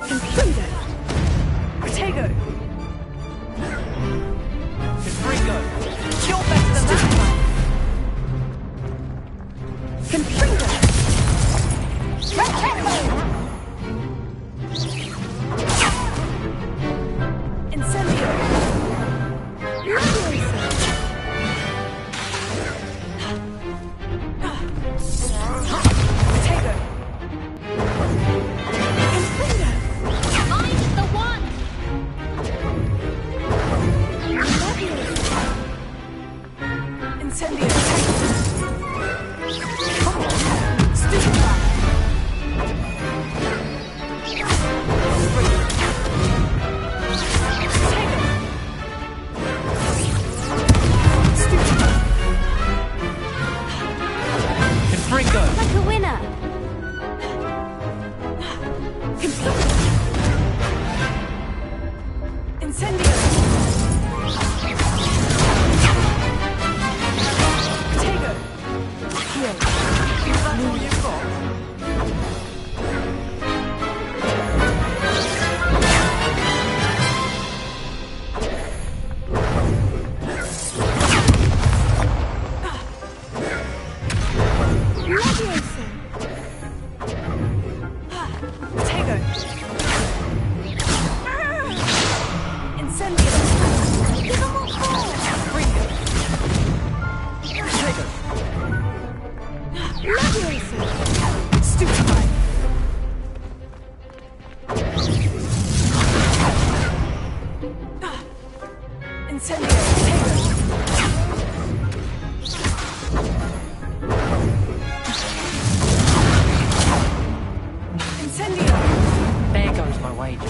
Confringo. Protego. Confringo. You're better than that. Confringo. Incendio. Protego. Confringo. I'm the one! Incendio. Stupefy. Confringo. Like a winner! Incendio. Protego. Heal. Is that all you've got? Leviosa. Protego. Incendio. Give them all call. Confringo. Protego. Leviosa. Stupefy. Incendio. Incendio. There goes my wages.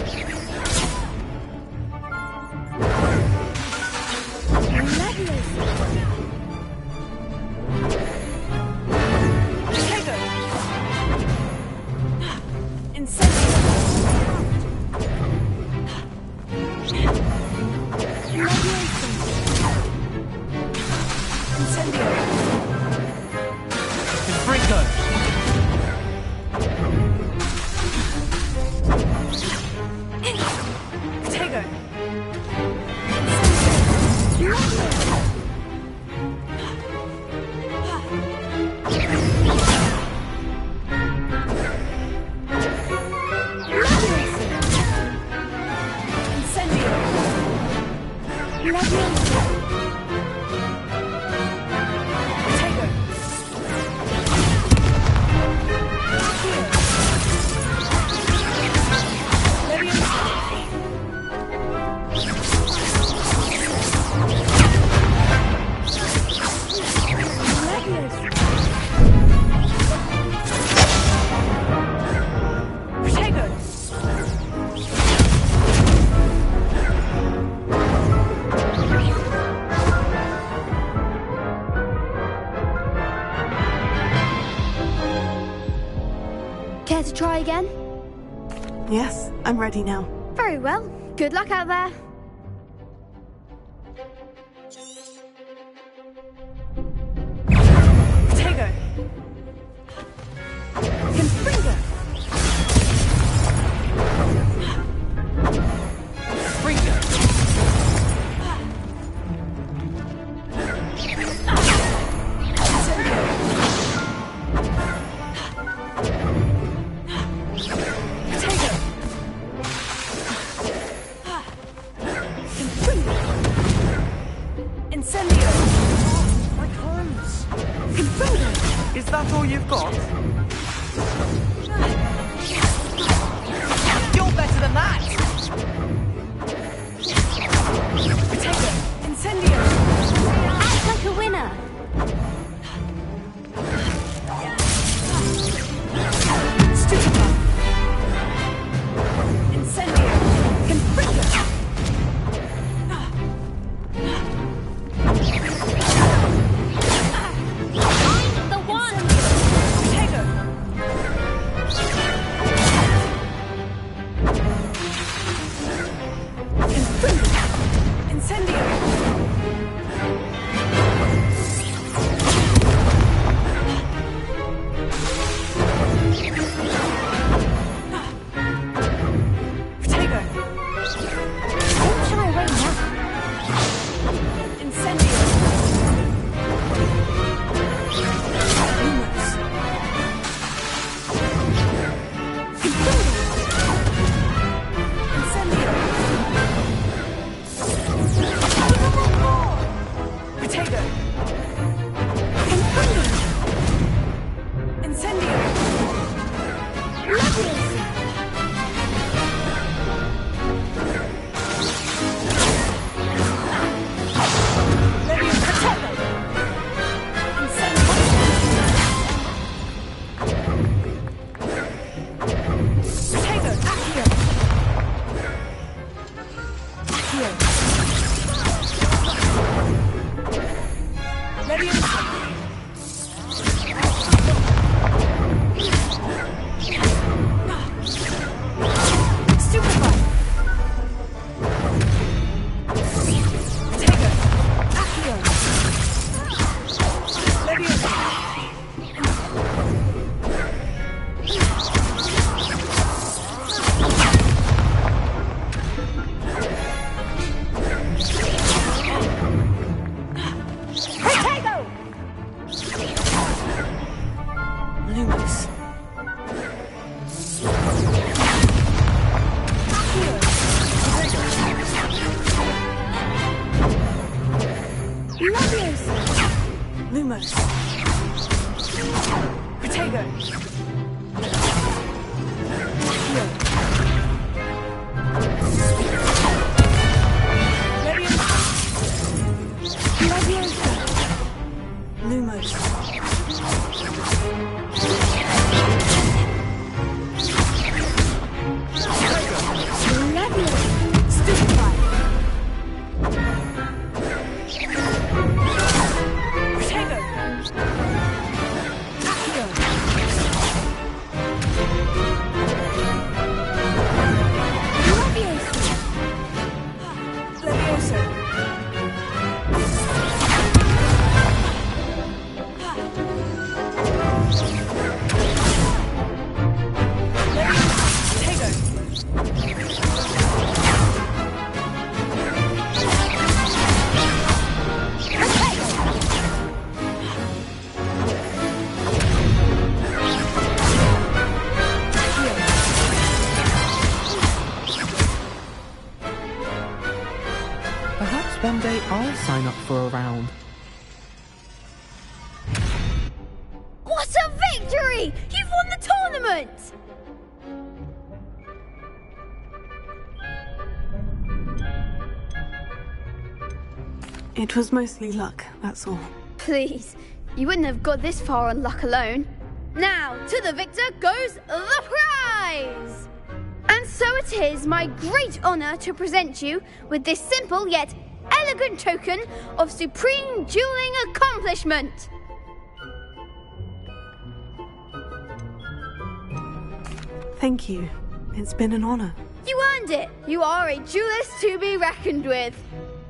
Protego. Incendio. Incendio. Confringo. Protego. Incendio. Protego. Protego. Care to try again? Yes, I'm ready now. Very well. Good luck out there. Protego. Confringo. Confringo. Protego. Confringo. Incendio. My clothes. Confringo. Is that all you've got? You're better than that! Protego. Incendio. Act like a winner! Stupefy. Incendio. Confringo. I'm the one! Protego. Lumos. Leviosa. Lumos. Protego. Leviosa. Lumos. Leviosa. Stupefy. Protego. Accio. Leviosa. Leviosa. Perhaps one day I'll sign up for a round. What a victory! You've won the tournament! It was mostly luck, that's all. Please, you wouldn't have got this far on luck alone. Now, to the victor goes the prize! And so it is my great honour to present you with this simple yet elegant token of supreme dueling accomplishment. Thank you. It's been an honour. You earned it. You are a duelist to be reckoned with.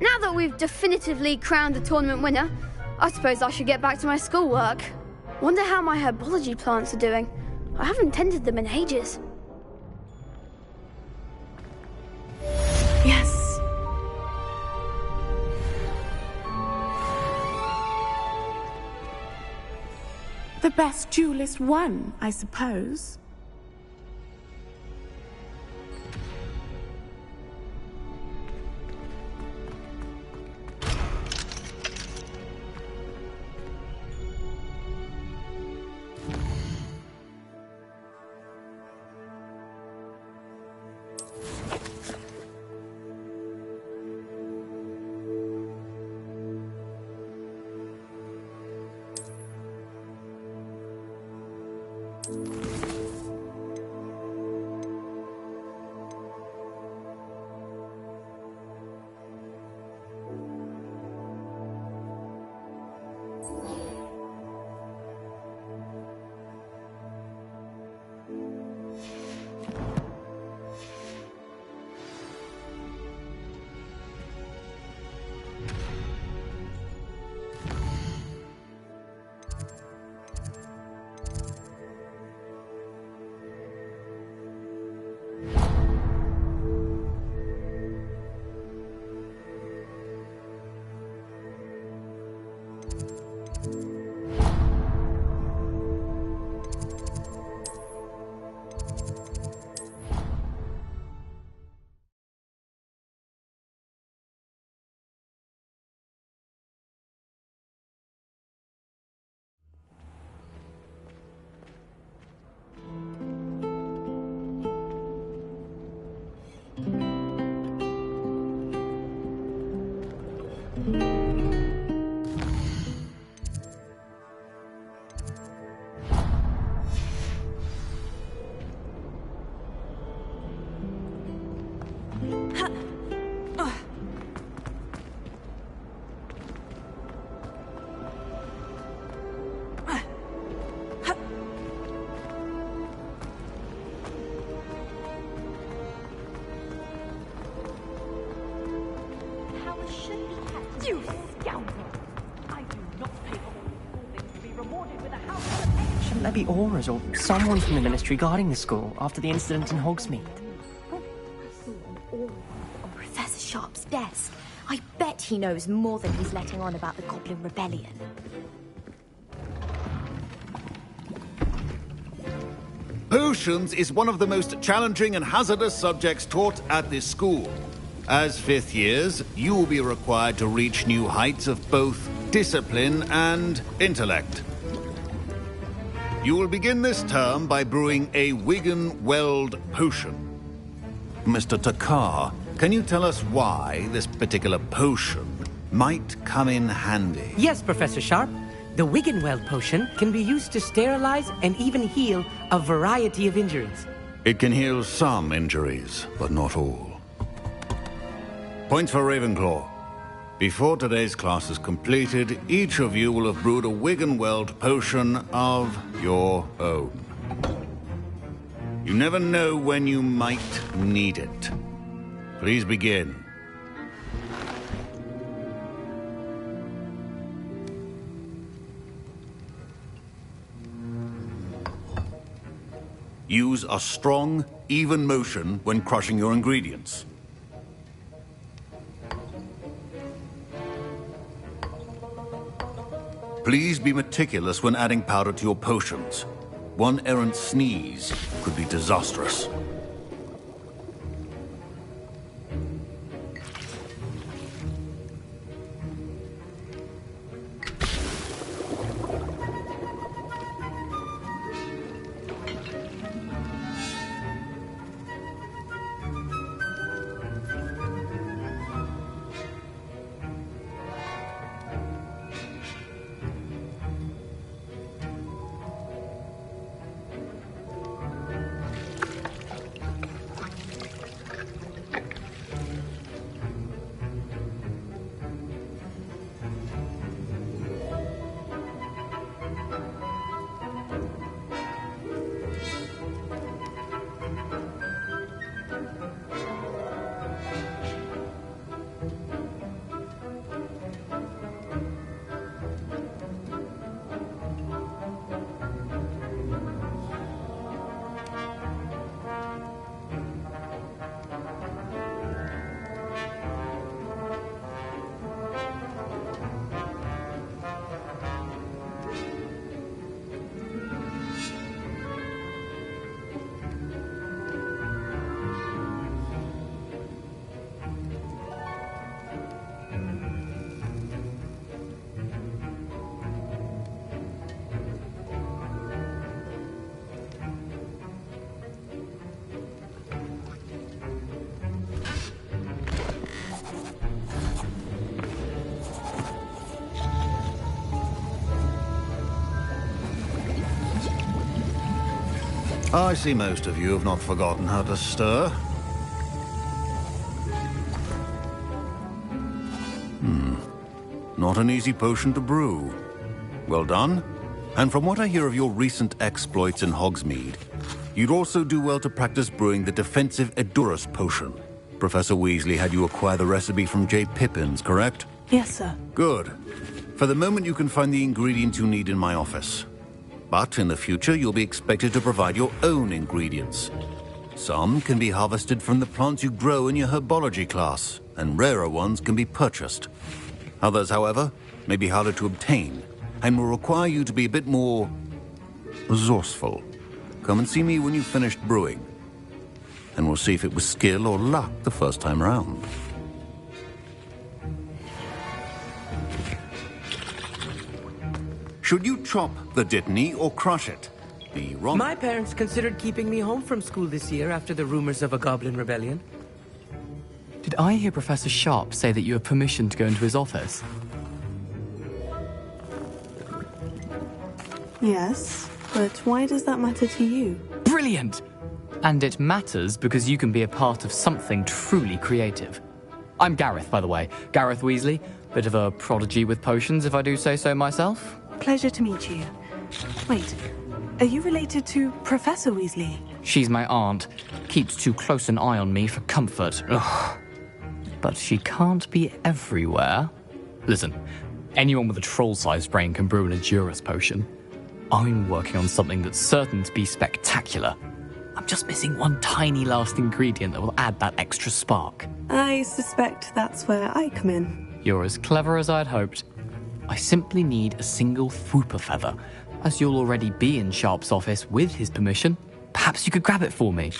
Now that we've definitively crowned the tournament winner, I suppose I should get back to my schoolwork. Wonder how my herbology plants are doing. I haven't tended them in ages. Yes. The best duelist won, I suppose. You scoundrel! I do not pay for all things to be rewarded with a house. Shouldn't there be auras or someone from the ministry guarding the school after the incident in Hogsmeade? On Professor Sharp's desk. I bet he knows more than he's letting on about the Goblin Rebellion. Potions is one of the most challenging and hazardous subjects taught at this school. As fifth years, you will be required to reach new heights of both discipline and intellect. You will begin this term by brewing a Wigan-Weld potion. Mr. Takar, can you tell us why this particular potion might come in handy? Yes, Professor Sharp. The Wigan-Weld potion can be used to sterilize and even heal a variety of injuries. It can heal some injuries, but not all. Points for Ravenclaw. Before today's class is completed, each of you will have brewed a Wigan-Weld potion of your own. You never know when you might need it. Please begin. Use a strong, even motion when crushing your ingredients. Please be meticulous when adding powder to your potions. One errant sneeze could be disastrous. I see most of you have not forgotten how to stir. Not an easy potion to brew. Well done. And from what I hear of your recent exploits in Hogsmeade, you'd also do well to practice brewing the defensive Edurus potion. Professor Weasley had you acquire the recipe from J. Pippins, correct? Yes, sir. Good. For the moment, you can find the ingredients you need in my office. But in the future, you'll be expected to provide your own ingredients. Some can be harvested from the plants you grow in your herbology class, and rarer ones can be purchased. Others, however, may be harder to obtain, and will require you to be a bit more resourceful. Come and see me when you've finished brewing, and we'll see if it was skill or luck the first time round. Should you chop the Dittany or crush it? The wrong... My parents considered keeping me home from school this year after the rumors of a goblin rebellion. Did I hear Professor Sharp say that you have permission to go into his office? Yes, but why does that matter to you? Brilliant! And it matters because you can be a part of something truly creative. I'm Gareth, by the way. Gareth Weasley. Bit of a prodigy with potions, if I do say so myself. Pleasure to meet you. Wait, are you related to Professor Weasley? She's my aunt. Keeps too close an eye on me for comfort. Ugh. But she can't be everywhere. Listen, anyone with a troll-sized brain can brew an Edurus potion. I'm working on something that's certain to be spectacular. I'm just missing one tiny last ingredient that will add that extra spark. I suspect that's where I come in. You're as clever as I'd hoped. I simply need a single Fwooper feather, as you'll already be in Sharp's office with his permission. Perhaps you could grab it for me.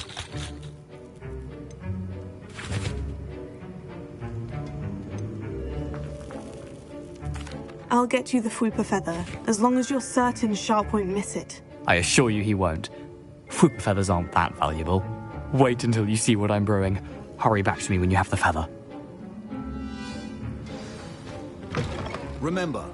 I'll get you the Fwooper feather, as long as you're certain Sharp won't miss it. I assure you he won't. Fwooper feathers aren't that valuable. Wait until you see what I'm brewing. Hurry back to me when you have the feather. Remember,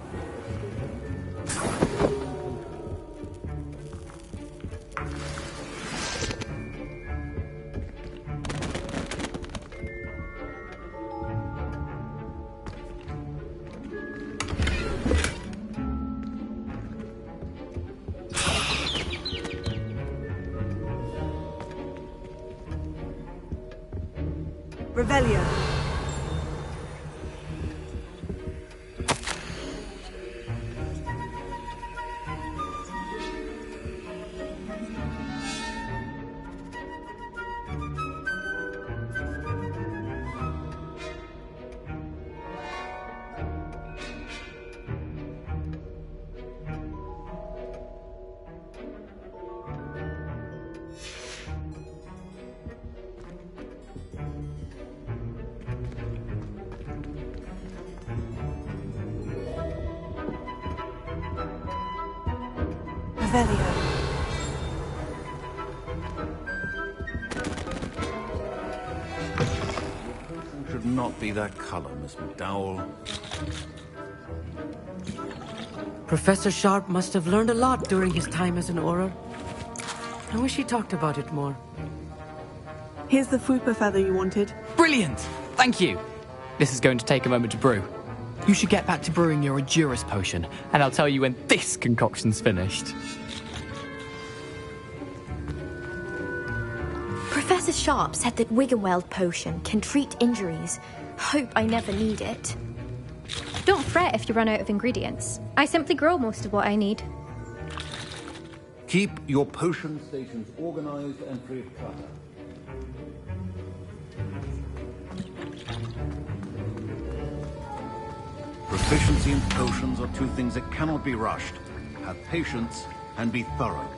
Revelio. Revelio. should not be that color, Miss McDowell. Professor Sharp must have learned a lot during his time as an Auror. I wish he talked about it more. Here's the Fwooper feather you wanted. Brilliant! Thank you! This is going to take a moment to brew. You should get back to brewing your Edurus potion, and I'll tell you when this concoction's finished. Professor Sharp said that Wiggenweld potion can treat injuries. Hope I never need it. Don't fret if you run out of ingredients. I simply grow most of what I need. Keep your potion stations organized and free of clutter. Proficiency in potions are two things that cannot be rushed. Have patience and be thorough.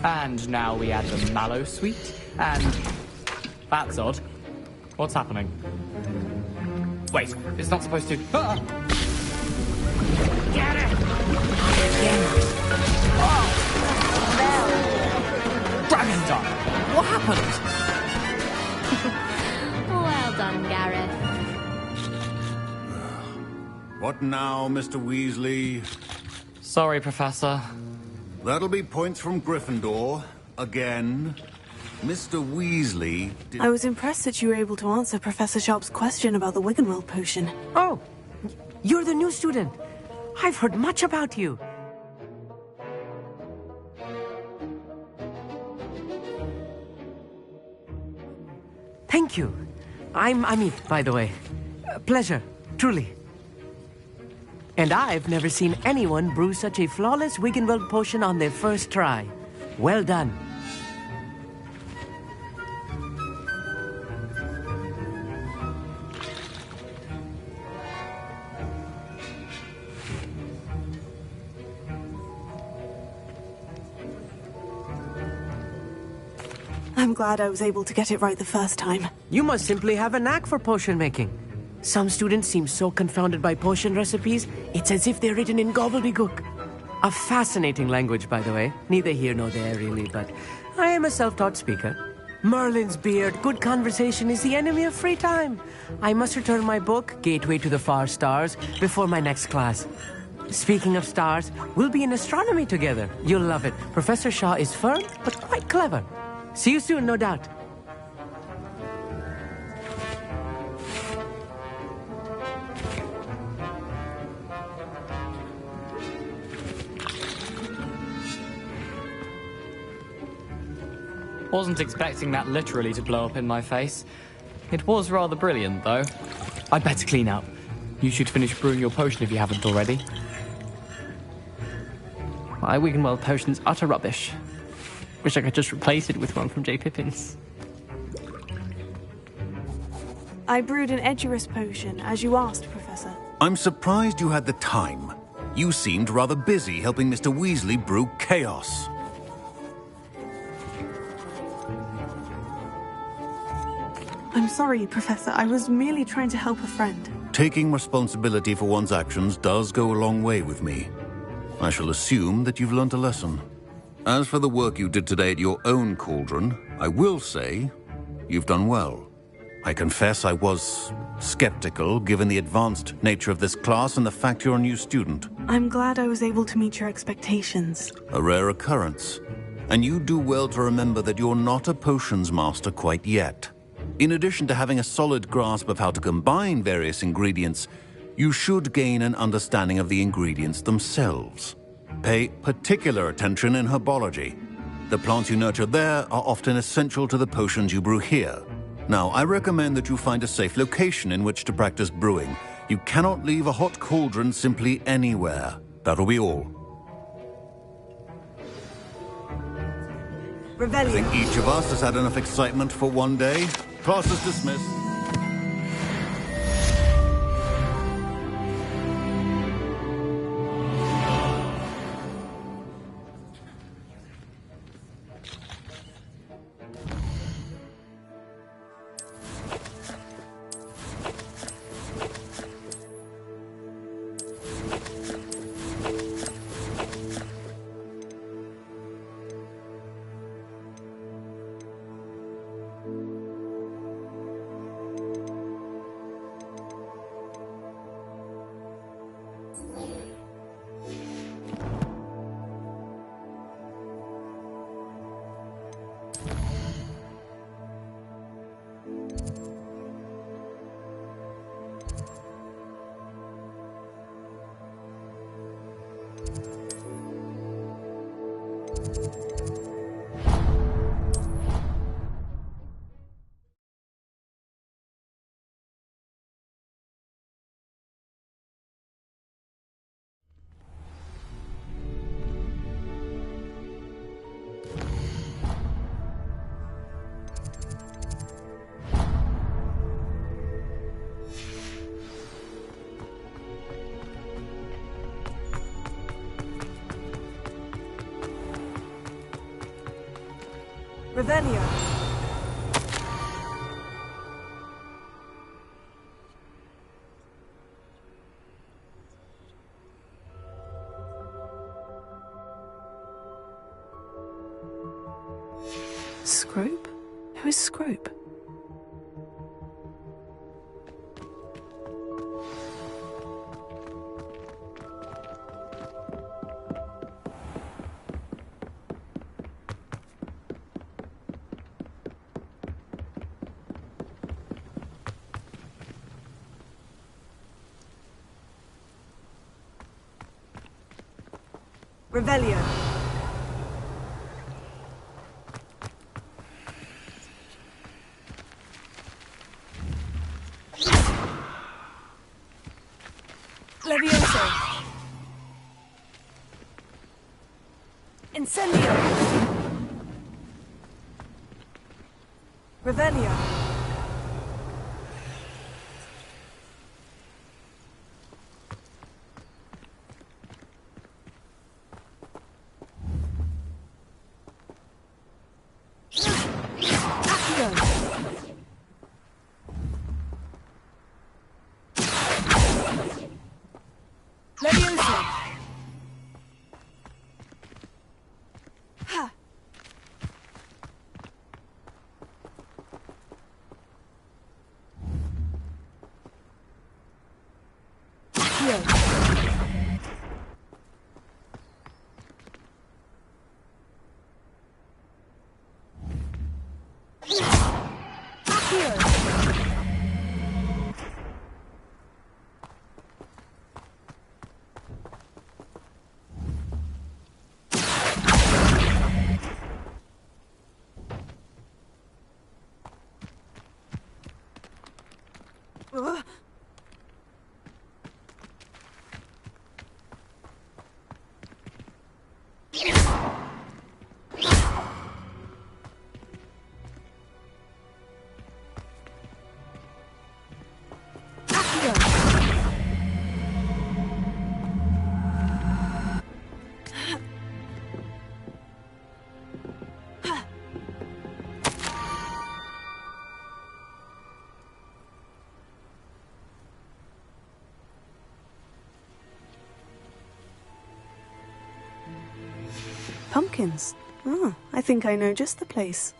And now we add the mallow sweet, and... That's odd. What's happening? Wait, it's not supposed to... Ah! Get it! Dragon Dog! What happened? Well done, Gareth. What now, Mr. Weasley? Sorry, Professor. That'll be points from Gryffindor. Again. Mr. Weasley did... I was impressed that you were able to answer Professor Sharp's question about the Wiggenweld potion. Oh, you're the new student. I've heard much about you. Thank you. I'm Amit, by the way. Pleasure, truly. And I've never seen anyone brew such a flawless Wiggenweld potion on their first try. Well done. I'm glad I was able to get it right the first time. You must simply have a knack for potion making. Some students seem so confounded by potion recipes, it's as if they're written in gobbledygook. A fascinating language, by the way. Neither here nor there, really, but I am a self-taught speaker. Merlin's beard, good conversation is the enemy of free time. I must return my book, Gateway to the Far Stars, before my next class. Speaking of stars, we'll be in astronomy together. You'll love it. Professor Shaw is firm, but quite clever. See you soon, no doubt. Wasn't expecting that literally to blow up in my face. It was rather brilliant, though. I'd better clean up. You should finish brewing your potion if you haven't already. My Wiggenweld potion's utter rubbish. Wish I could just replace it with one from J. Pippin's. I brewed an Edurus potion, as you asked, Professor. I'm surprised you had the time. You seemed rather busy helping Mr. Weasley brew chaos. I'm sorry, Professor. I was merely trying to help a friend. Taking responsibility for one's actions does go a long way with me. I shall assume that you've learnt a lesson. As for the work you did today at your own cauldron, I will say you've done well. I confess I was skeptical, given the advanced nature of this class and the fact you're a new student. I'm glad I was able to meet your expectations. A rare occurrence. And you do well to remember that you're not a potions master quite yet. In addition to having a solid grasp of how to combine various ingredients, you should gain an understanding of the ingredients themselves. Pay particular attention in herbology. The plants you nurture there are often essential to the potions you brew here. Now, I recommend that you find a safe location in which to practice brewing. You cannot leave a hot cauldron simply anywhere. That'll be all. I think each of us has had enough excitement for one day. Class is dismissed. Revelio. Scrope? Who is Scrope? Revelio. Levioso. Incendio. Revelio. Levioso. Ha. Accio. Accio. Pumpkins. Oh, I think I know just the place.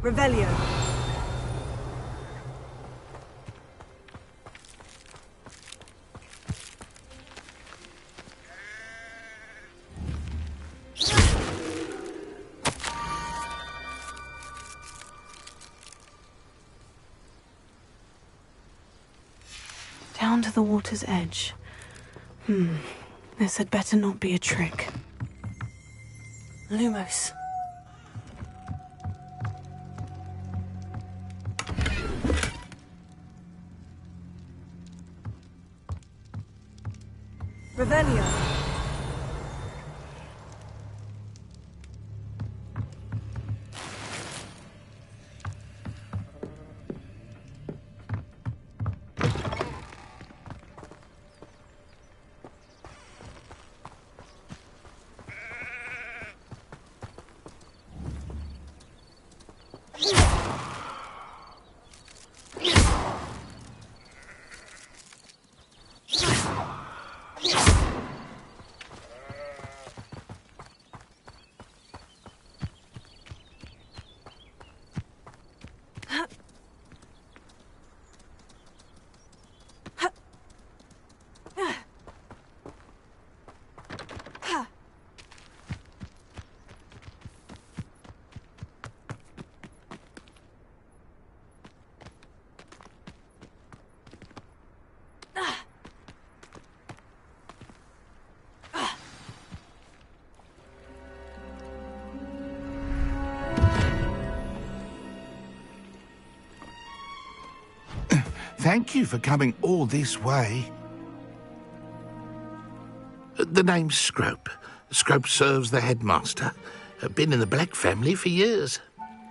Revelio. the water's edge. This had better not be a trick. Lumos. Revelio. Thank you for coming all this way. The name's Scrope. Scrope serves the headmaster. Been in the Black family for years.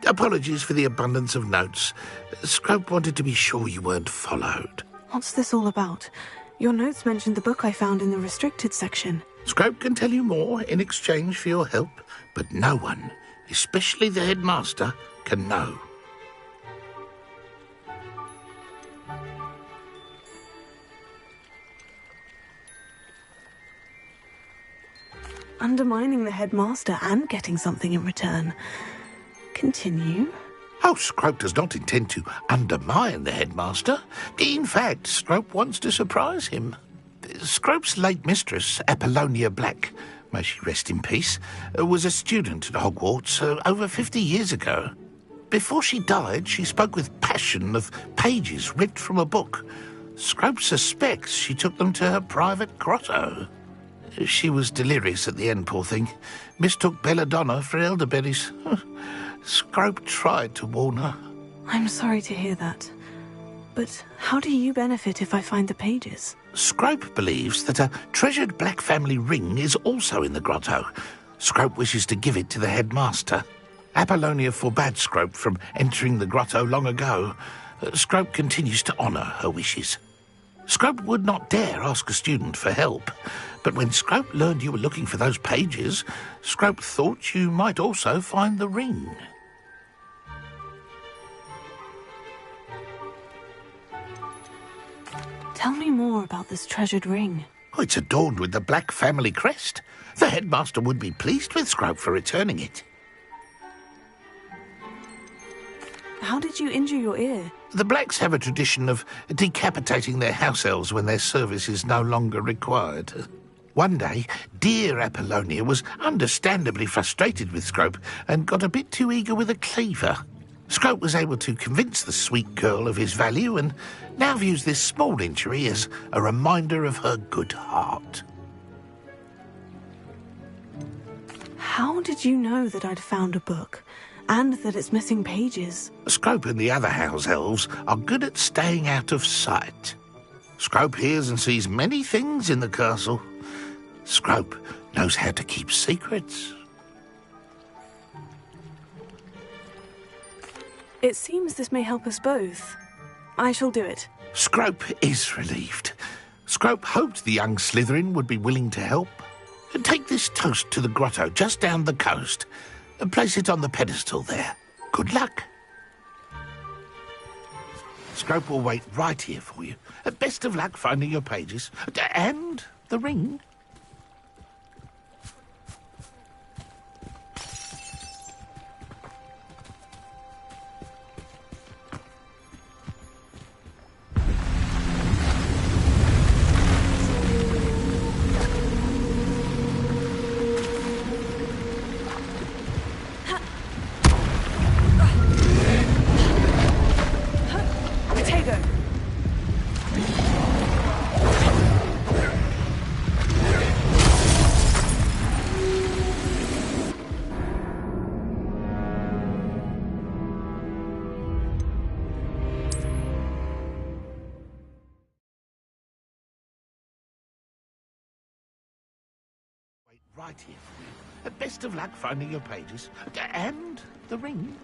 Apologies for the abundance of notes. Scrope wanted to be sure you weren't followed. What's this all about? Your notes mentioned the book I found in the restricted section. Scrope can tell you more in exchange for your help, but no one, especially the headmaster, can know. Undermining the headmaster and getting something in return. Continue. Oh, Scrope does not intend to undermine the headmaster. In fact, Scrope wants to surprise him. Scrope's late mistress, Apollonia Black, may she rest in peace, was a student at Hogwarts over 50 years ago. Before she died, she spoke with passion of pages ripped from a book. Scrope suspects she took them to her private grotto. She was delirious at the end, poor thing. Mistook belladonna for elderberries. Scrope tried to warn her. I'm sorry to hear that. But how do you benefit if I find the pages? Scrope believes that a treasured Black family ring is also in the grotto. Scrope wishes to give it to the headmaster. Apollonia forbade Scrope from entering the grotto long ago. Scrope continues to honour her wishes. Scrope would not dare ask a student for help, but when Scrope learned you were looking for those pages, Scrope thought you might also find the ring. Tell me more about this treasured ring. Oh, it's adorned with the Black family crest. The headmaster would be pleased with Scrope for returning it. How did you injure your ear? The Blacks have a tradition of decapitating their house elves when their service is no longer required. One day, dear Apollonia was understandably frustrated with Scrope and got a bit too eager with a cleaver. Scrope was able to convince the sweet girl of his value and now views this small injury as a reminder of her good heart. How did you know that I'd found a book? And that it's missing pages? Scrope and the other house elves are good at staying out of sight. Scrope hears and sees many things in the castle. Scrope knows how to keep secrets. It seems this may help us both. I shall do it. Scrope is relieved. Scrope hoped the young Slytherin would be willing to help. Take this toast to the grotto just down the coast and place it on the pedestal there. Good luck. Scrope will wait right here for you. Best of luck finding your pages. And the ring. Right here for you. Best of luck finding your pages. And the ring.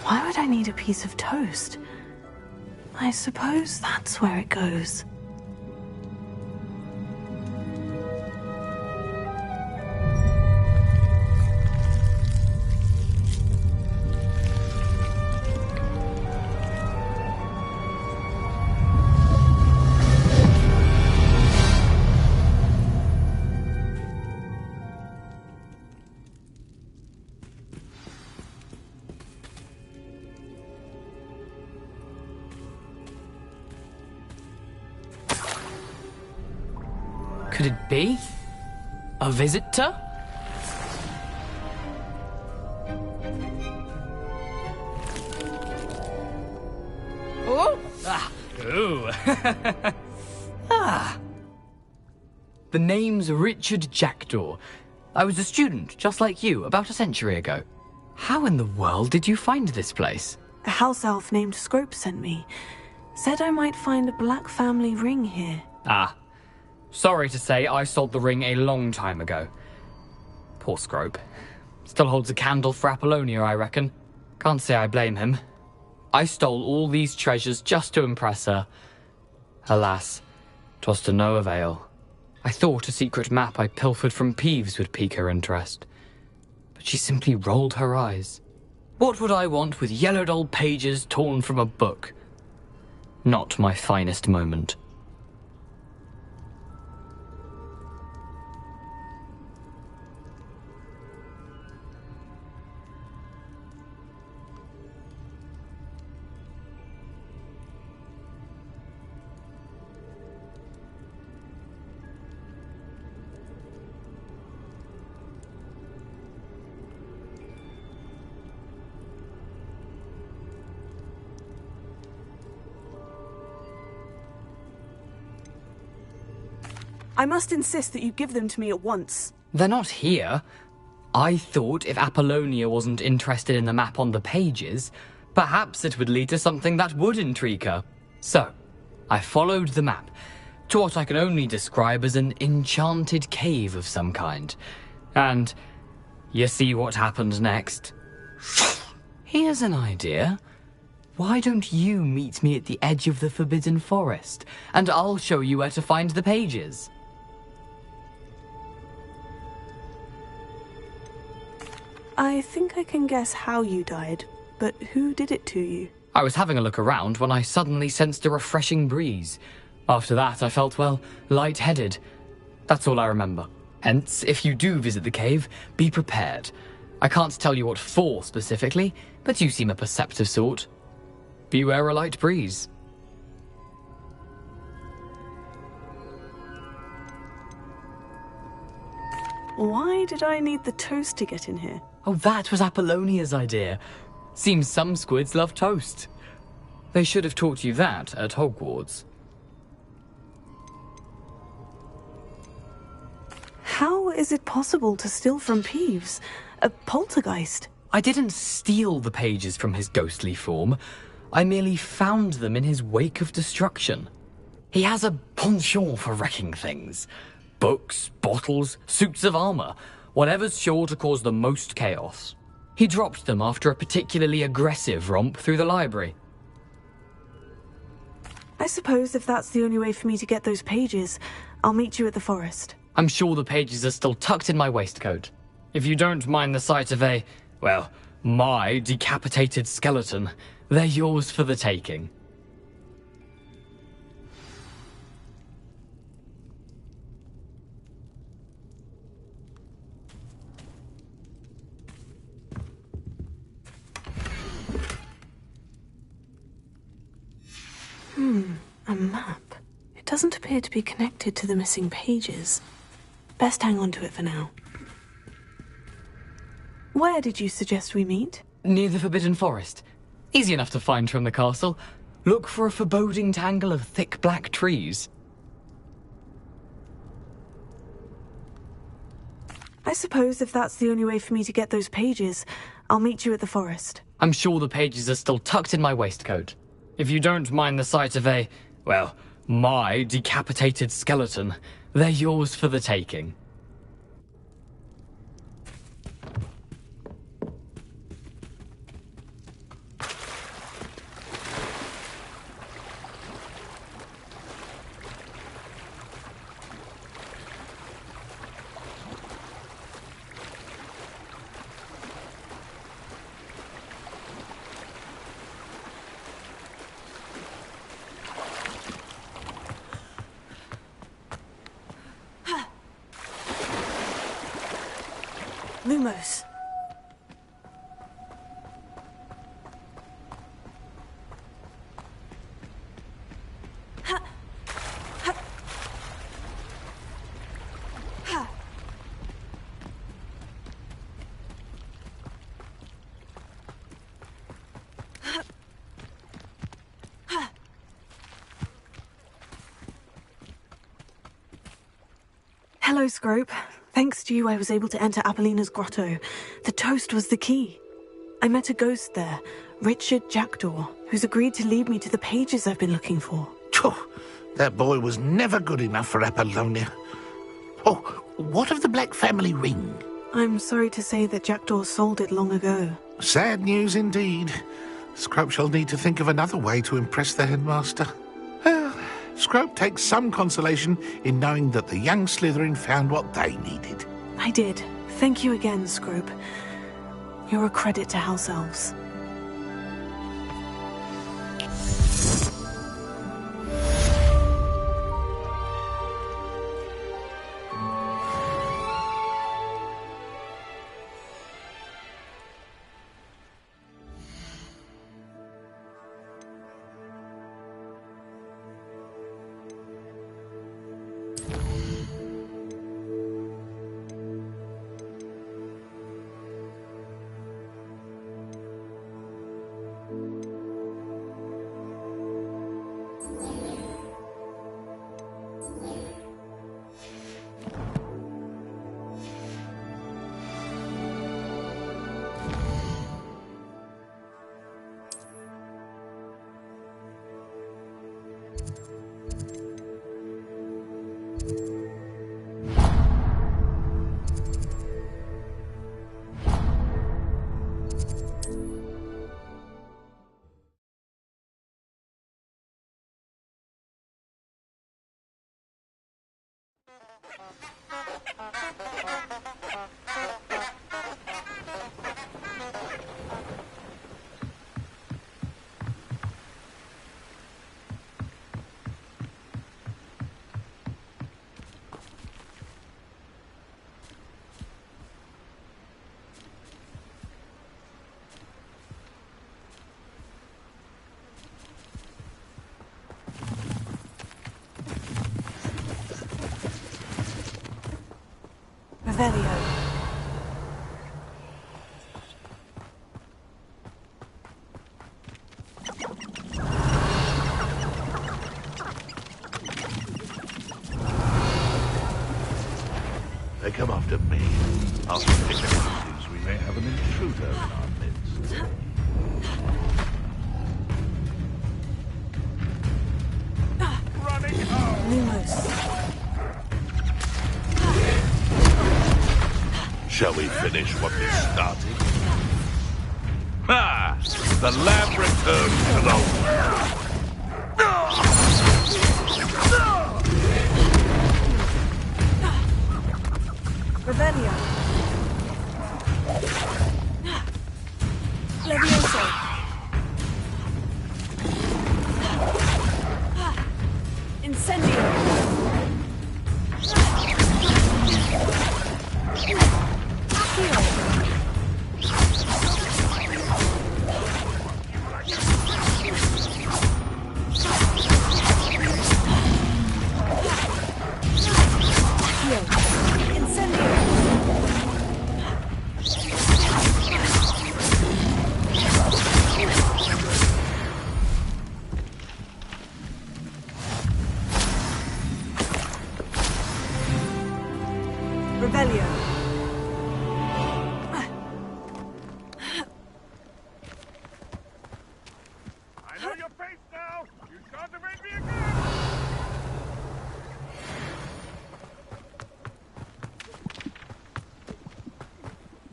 Why would I need a piece of toast? I suppose that's where it goes. Could it be? A visitor? Oh! Ah! Ooh! Ah! The name's Richard Jackdaw. I was a student, just like you, about a century ago. How in the world did you find this place? A house elf named Scrope sent me. Said I might find a black family ring here. Ah. Sorry to say, I sold the ring a long time ago. Poor Scrope. Still holds a candle for Apollonia, I reckon. Can't say I blame him. I stole all these treasures just to impress her. Alas, 'twas to no avail. I thought a secret map I pilfered from Peeves would pique her interest. But she simply rolled her eyes. What would I want with yellowed old pages torn from a book? Not my finest moment. I must insist that you give them to me at once. They're not here. I thought if Apollonia wasn't interested in the map on the pages, perhaps it would lead to something that would intrigue her. So, I followed the map to what I can only describe as an enchanted cave of some kind. And you see what happened next? Here's an idea. Why don't you meet me at the edge of the Forbidden Forest, and I'll show you where to find the pages? I think I can guess how you died, but who did it to you? I was having a look around when I suddenly sensed a refreshing breeze. After that, I felt, well, lightheaded. That's all I remember. Hence, if you do visit the cave, be prepared. I can't tell you what for specifically, but you seem a perceptive sort. Beware a light breeze. Why did I need the toast to get in here? Oh, that was Apollonia's idea. Seems some squids love toast. They should have taught you that at Hogwarts. How is it possible to steal from Peeves? A poltergeist? I didn't steal the pages from his ghostly form. I merely found them in his wake of destruction. He has a penchant for wrecking things. Books, bottles, suits of armor, whatever's sure to cause the most chaos. He dropped them after a particularly aggressive romp through the library. I suppose if that's the only way for me to get those pages, I'll meet you at the forest. I'm sure the pages are still tucked in my waistcoat. If you don't mind the sight of a, well, my decapitated skeleton, they're yours for the taking. A map. It doesn't appear to be connected to the missing pages. Best hang on to it for now. Where did you suggest we meet? Near the Forbidden Forest. Easy enough to find from the castle. Look for a foreboding tangle of thick black trees. I suppose if that's the only way for me to get those pages, I'll meet you at the forest. I'm sure the pages are still tucked in my waistcoat. If you don't mind the sight of a, well, my decapitated skeleton, they're yours for the taking. Lumos. Hello, Scrope. Thanks to you, I was able to enter Apollina's grotto. The toast was the key. I met a ghost there, Richard Jackdaw, who's agreed to lead me to the pages I've been looking for. That boy was never good enough for Apollonia. Oh, what of the Black family ring? I'm sorry to say that Jackdaw sold it long ago. Sad news indeed. Scrope shall need to think of another way to impress the headmaster. Well, Scrope takes some consolation in knowing that the young Slytherin found what they needed. I did. Thank you again, Scrope. You're a credit to House Elves. Revelio. They come after me. After picnics, we may have an intruder in our midst. Running home! Lumos. Shall we finish what we started? Ha! The lab returns to the world! Revelio. Levioso. Incendio. Revelio. I know your face now! You tried to make me again!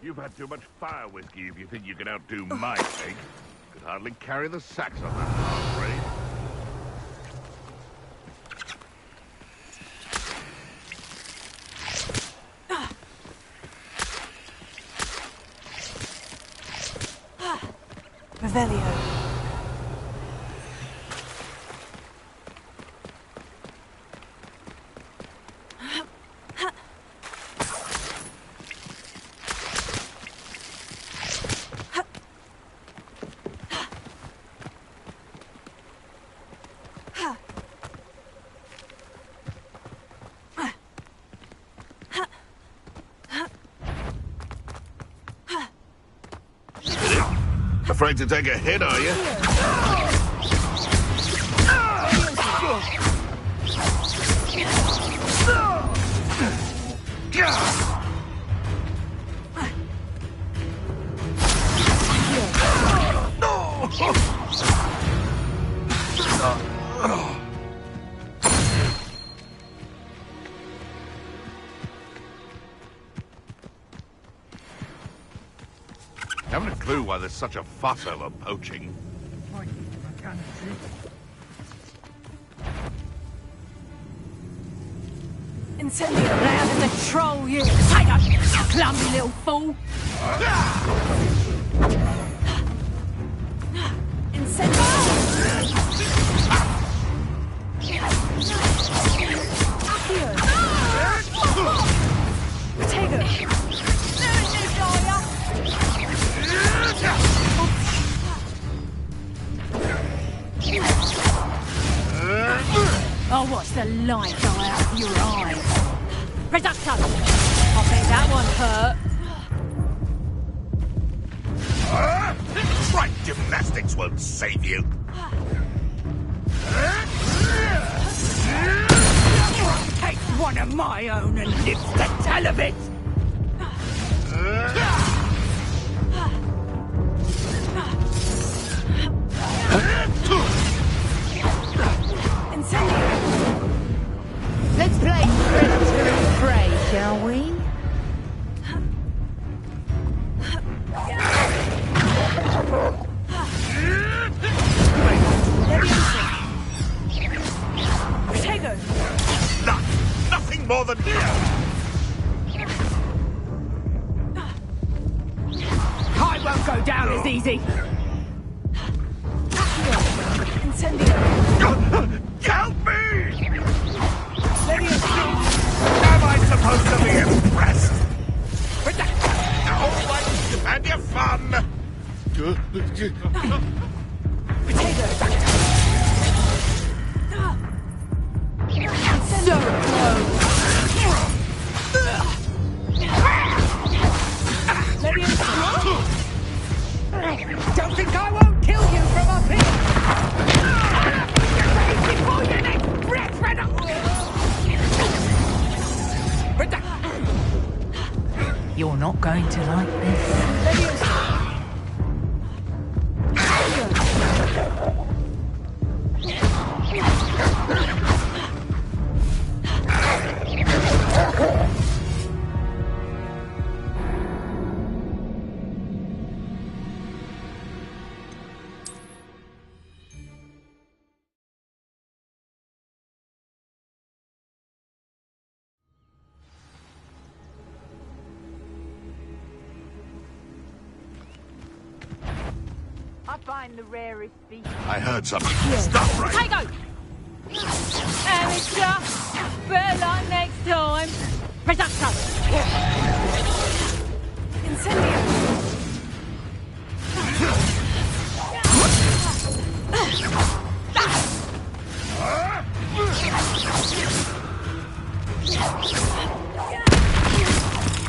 You've had too much fire whiskey if you think you can outdo my take. Could hardly carry the sacks on that hard brain. Revelio. afraid to take a hit, are you? Haven't a clue why there's such a fuss over poaching. Incendio loud in the troll, you potato, clumsy little fool. Incendio. Potato. I'll watch the light go out of your eyes. Reducto! I bet that one hurt. Right, gymnastics won't save you. Take one of my own and live to tell of it! Let's play predator and prey, shall we? Potato! Nothing more than... I won't go down as easy! Incendio! Help me! Am I supposed to be impressed? Oh, you've had your fun! Potato! So close! Don't think I won't kill you from up here! Get ready before your next breath, You're not going to like this. I find the rarest species. I heard something. Stop right... Potato! Amateur! Better luck next time! Reducto! Incendio!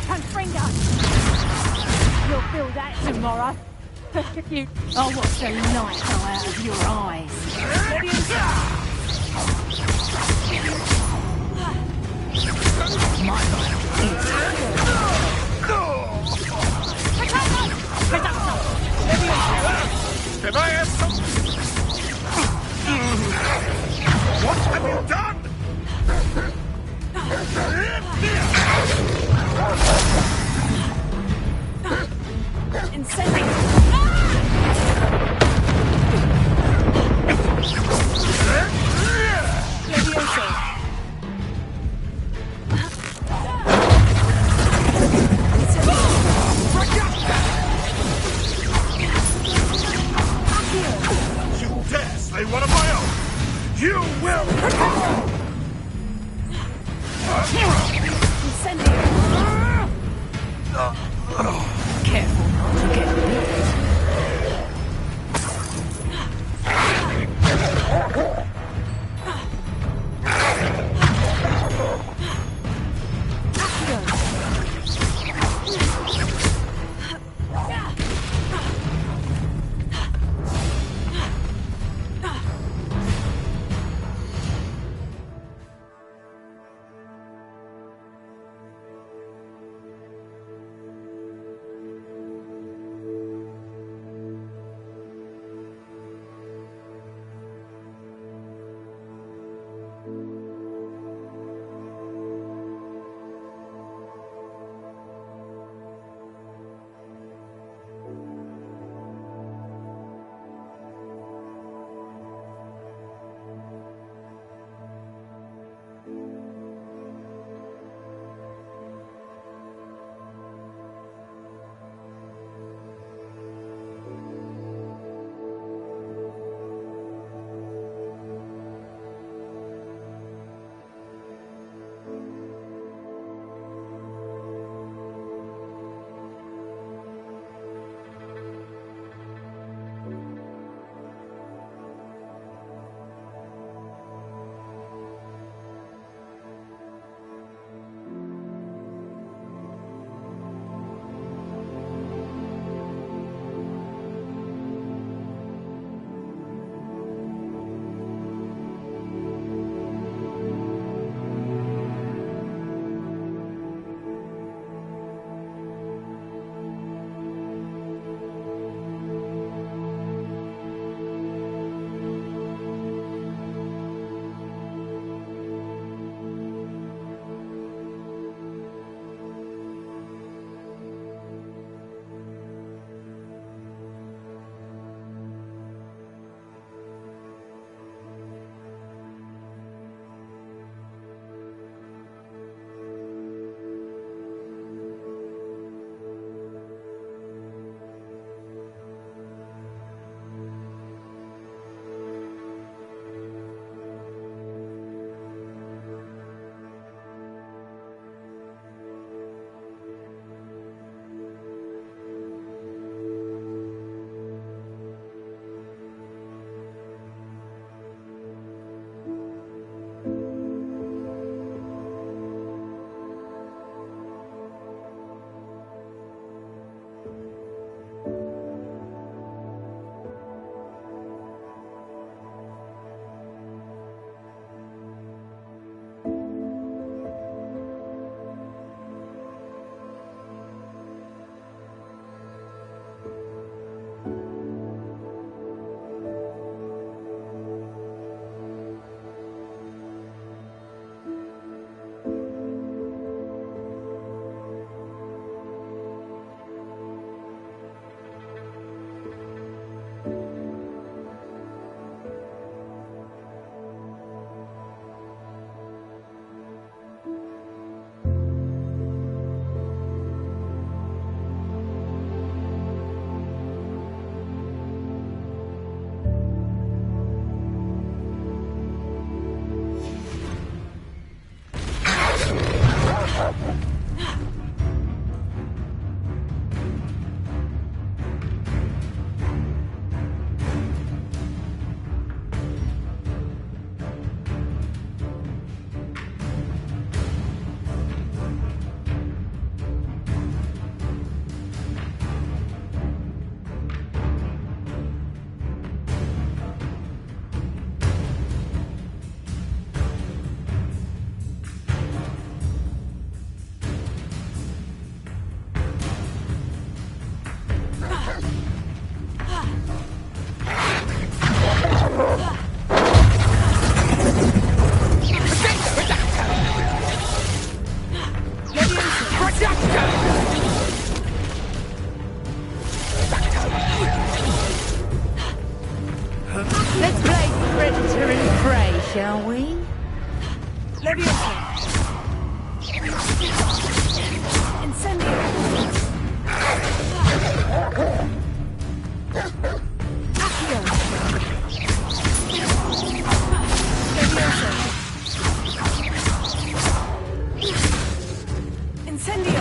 Confringo! You'll feel that tomorrow. I'll watch the light go out of your eyes. My life is... Can I have some... What have you done? Incendio! Levioso! You dare slay one of my own! You will... Incendio! Careful not to get bit. shall we? Leviosa! Incendio! Accio! Leviosa! Incendio!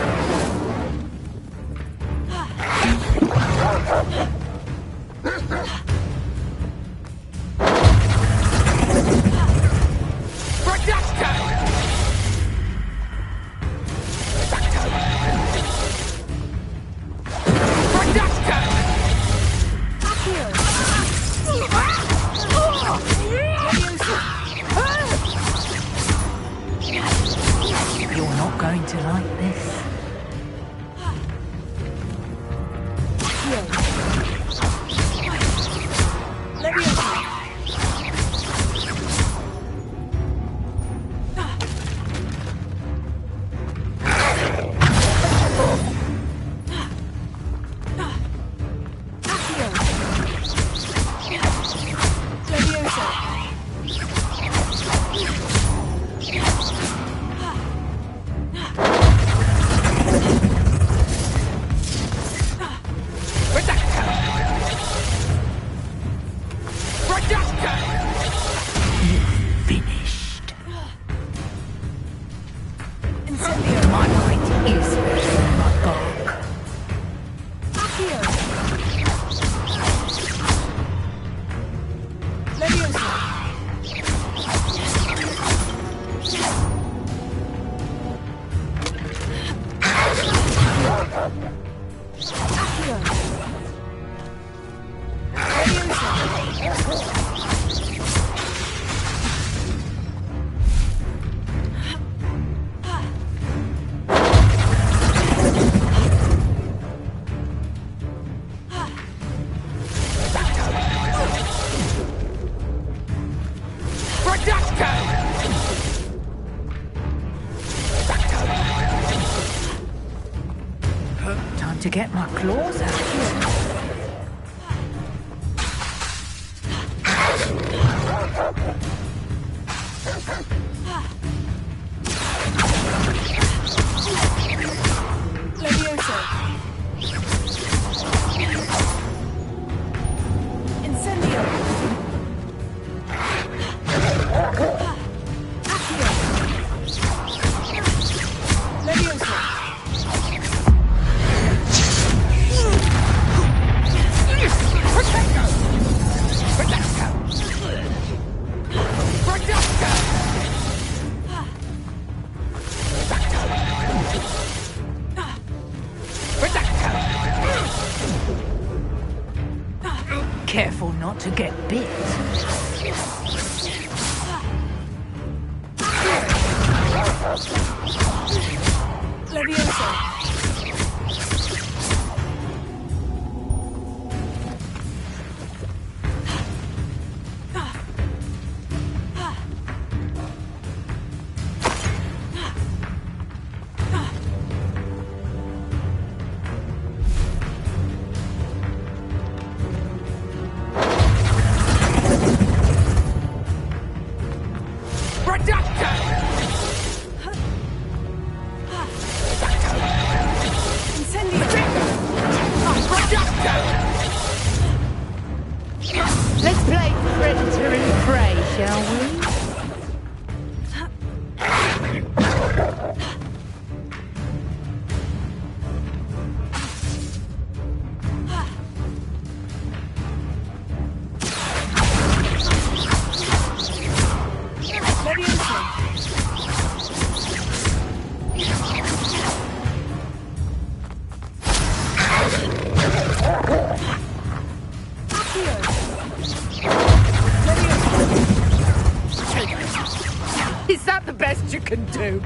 You're not going to like this. Finished. My might is better than my bark. Time to get my claws out. Careful not to get bit. Leviosa! Let's play predator and prey, shall we? Is that the best you can do?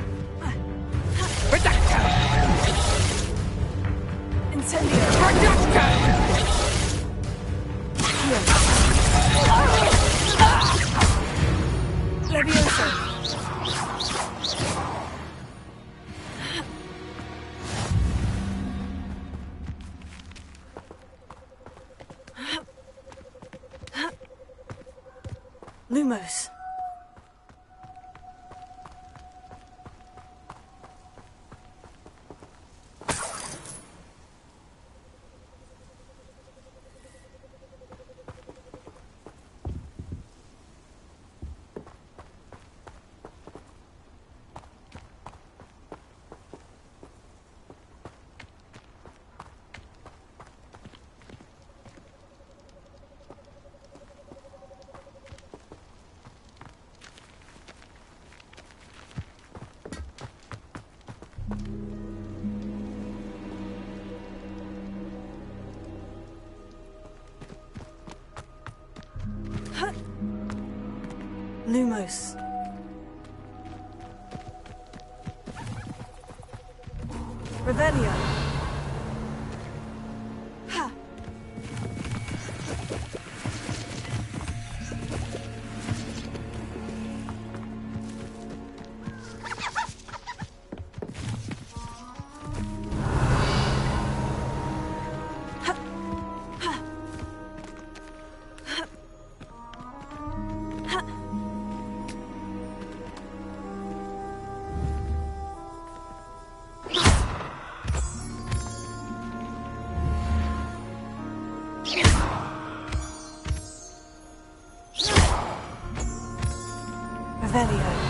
Lumos. Lumos. Revelio. Ha! Revelio.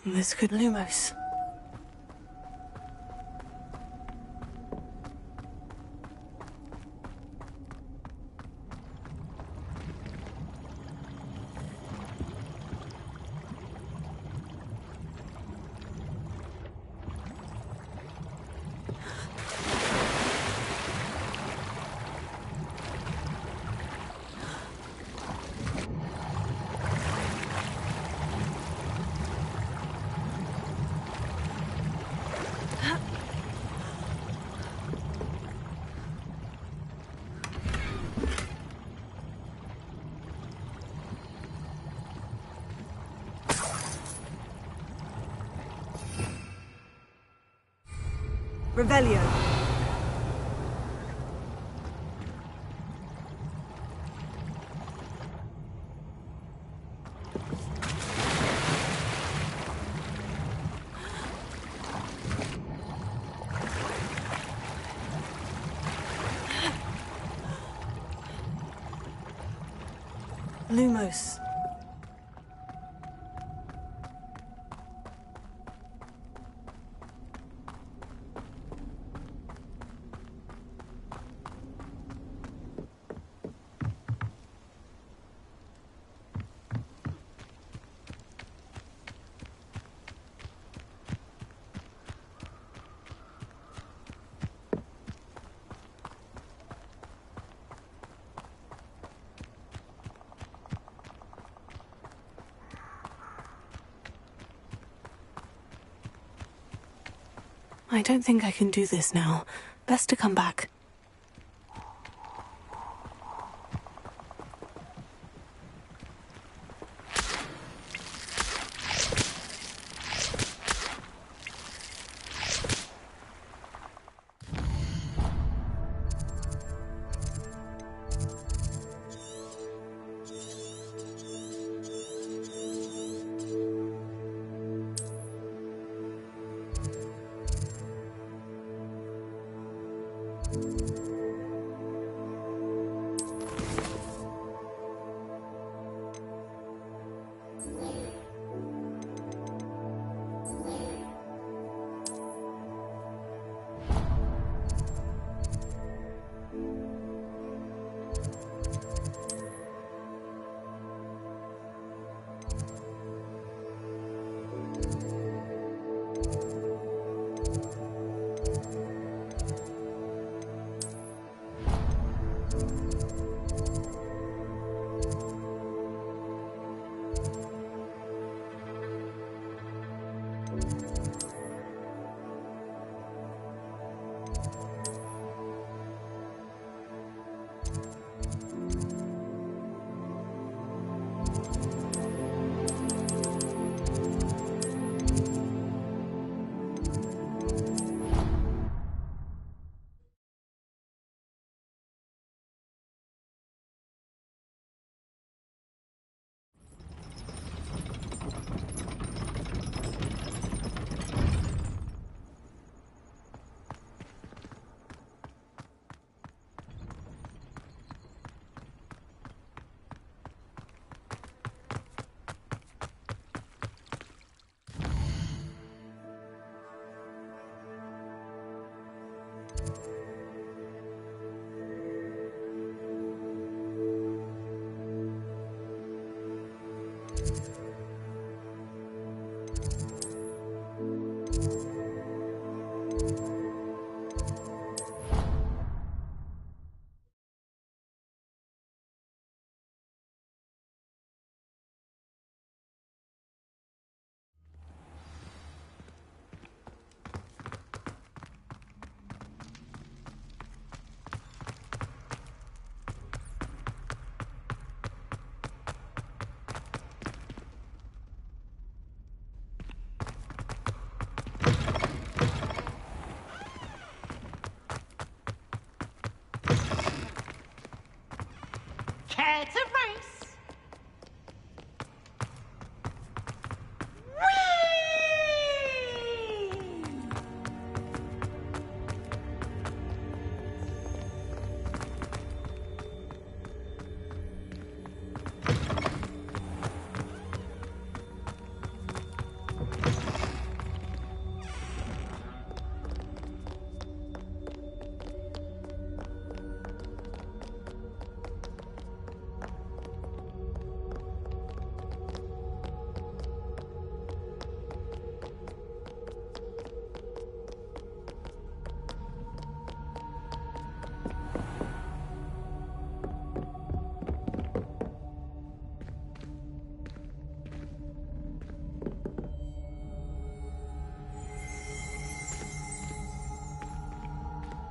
This could Lumos. Revelio. Lumos. I don't think I can do this now. Best to come back.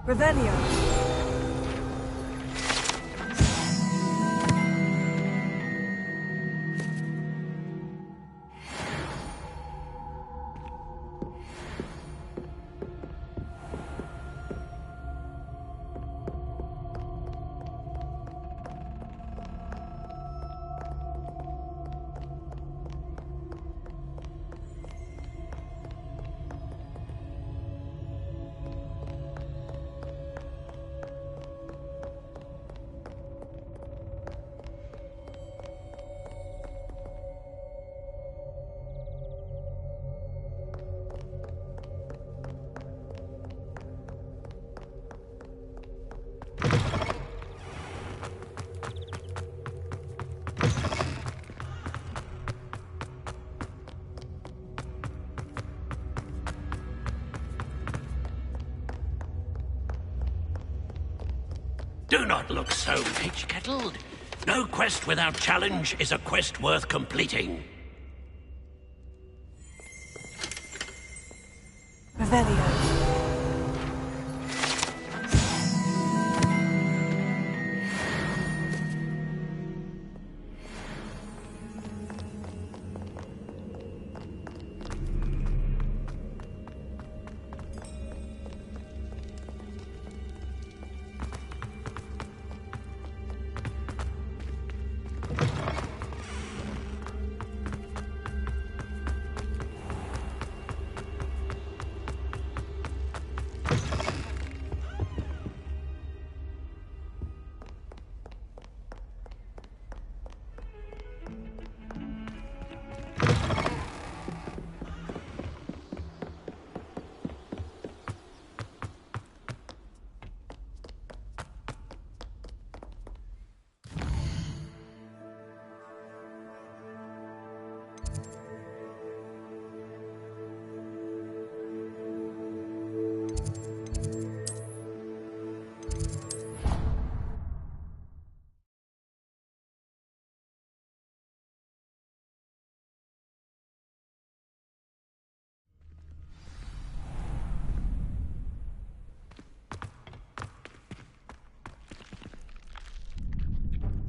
Revelio. Do not look so pitch-kettled. No quest without challenge is a quest worth completing. Revelio.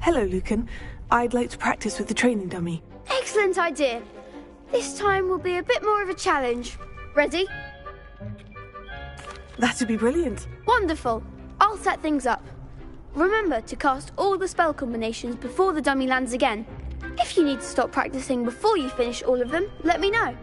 Hello, Lucan. I'd like to practice with the training dummy. Excellent idea. This time will be a bit more of a challenge. Ready? That'd be brilliant. Wonderful. I'll set things up. Remember to cast all the spell combinations before the dummy lands again. If you need to stop practicing before you finish all of them, let me know.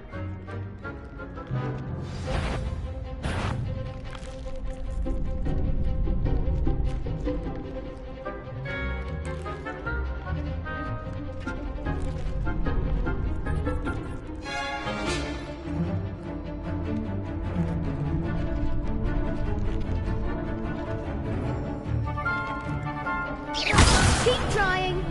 Keep trying.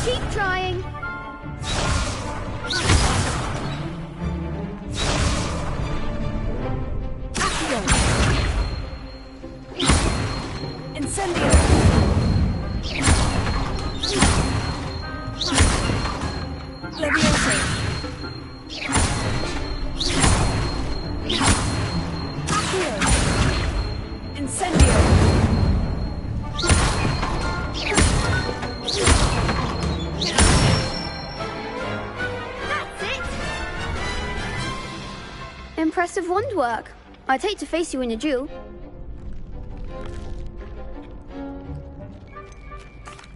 Keep trying. Incendio! Levioso! Accio! Incendio! That's it! Impressive wand work. I'd hate to face you in a duel.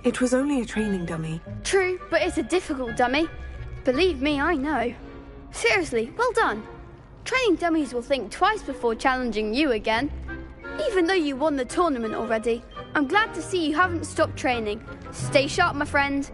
It was only a training dummy. True, but it's a difficult dummy. Believe me, I know. Seriously, well done. Training dummies will think twice before challenging you again. Even though you won the tournament already, I'm glad to see you haven't stopped training. Stay sharp, my friend.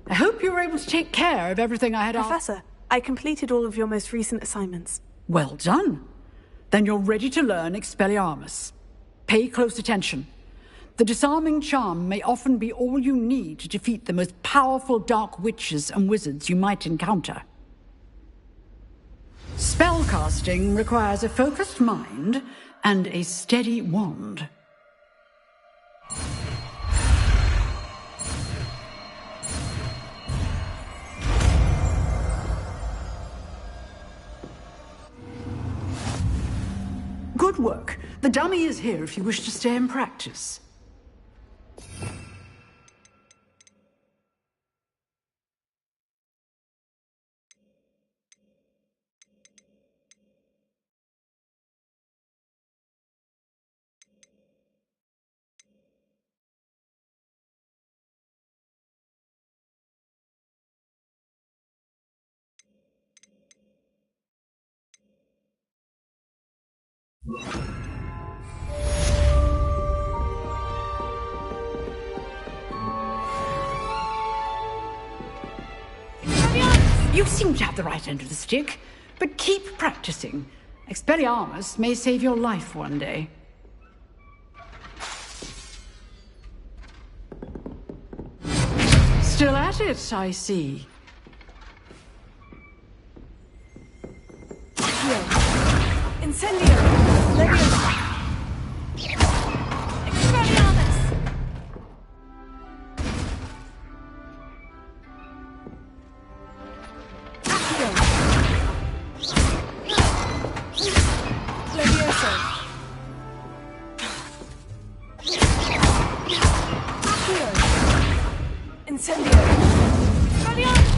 I hope you were able to take care of everything I had asked. Professor, I completed all of your most recent assignments. Well done. Then you're ready to learn Expelliarmus. Pay close attention. The disarming charm may often be all you need to defeat the most powerful dark witches and wizards you might encounter. Spellcasting requires a focused mind and a steady wand. Good work. The dummy is here if you wish to stay and practice. You seem to have the right end of the stick, but keep practicing. Expelliarmus may save your life one day. Still at it, I see. Incendio! Leviosa! Expelliarmus! Accio! Leviosa! Accio! Incendio! Expelliarmus!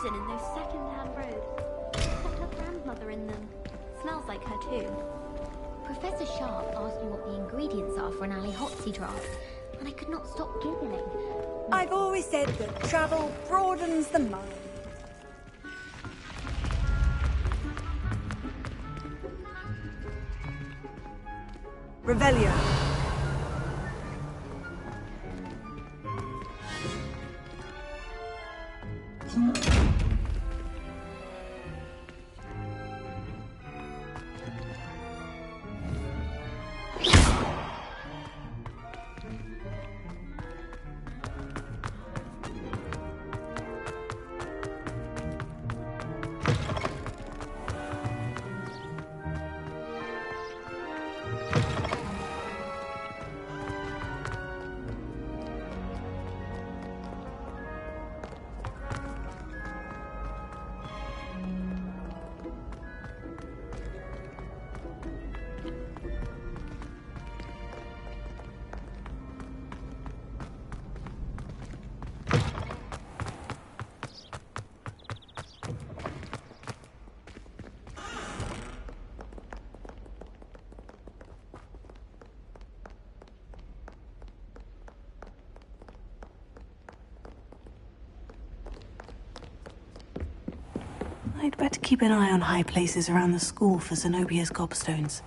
In those second-hand robes. Except her grandmother in them. Smells like her too. Professor Sharp asked me what the ingredients are for an Ali Hotsy draft, and I could not stop giggling. I've always said that travel broadens the mind. Revelio. I'd better keep an eye on high places around the school for Zenobia's gobstones.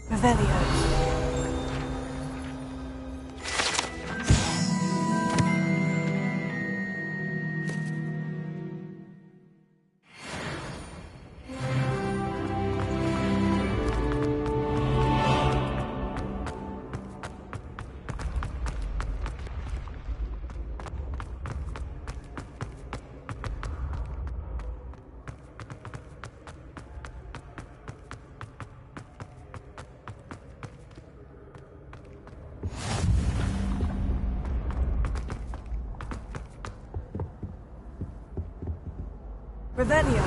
Revelio. Revelio.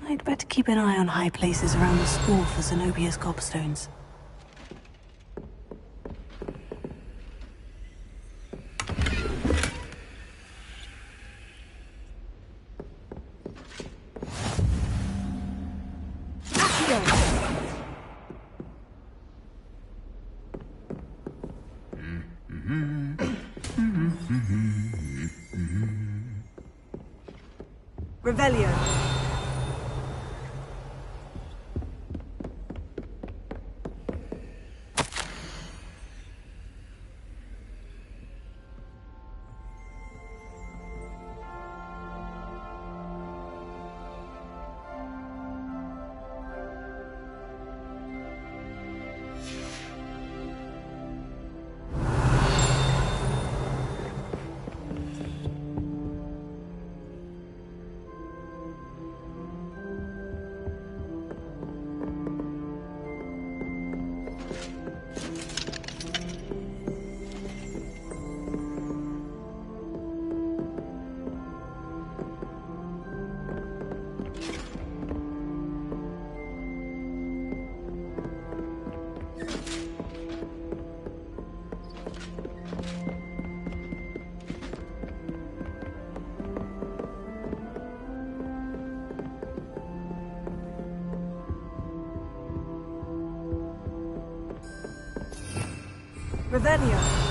I'd better keep an eye on high places around the school for Zenobia's gobstones. Revelio. Revelio.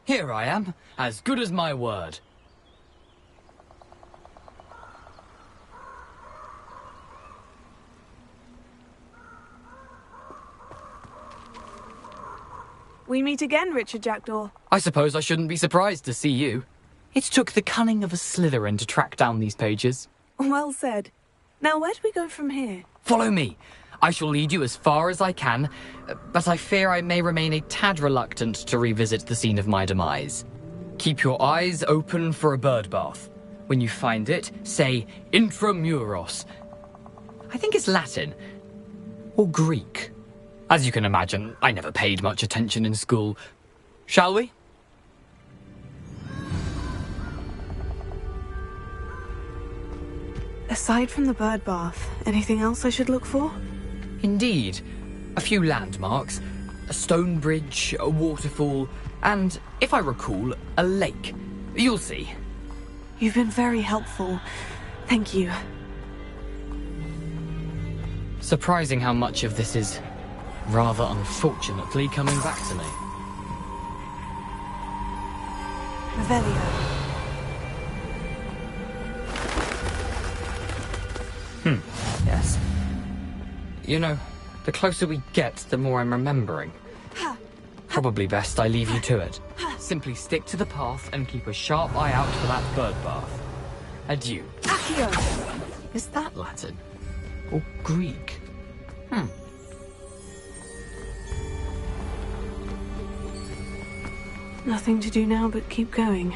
Here I am, as good as my word. We meet again, Richard Jackdaw. I suppose I shouldn't be surprised to see you. It took the cunning of a Slytherin to track down these pages. Well said. Now, where do we go from here? Follow me. I shall lead you as far as I can, but I fear I may remain a tad reluctant to revisit the scene of my demise. Keep your eyes open for a bird bath. When you find it, say intramuros. I think it's Latin. Or Greek. As you can imagine, I never paid much attention in school. Shall we? Aside from the bird bath, anything else I should look for? Indeed. A few landmarks, a stone bridge, a waterfall, and, if I recall, a lake. You'll see. You've been very helpful. Thank you. Surprising how much of this is, rather unfortunately, coming back to me. Revelio. Yes. You know, the closer we get, the more I'm remembering. Probably best I leave you to it. Simply stick to the path and keep a sharp eye out for that bird bath. Adieu. Accio! Is that Latin? Or Greek? Nothing to do now but keep going.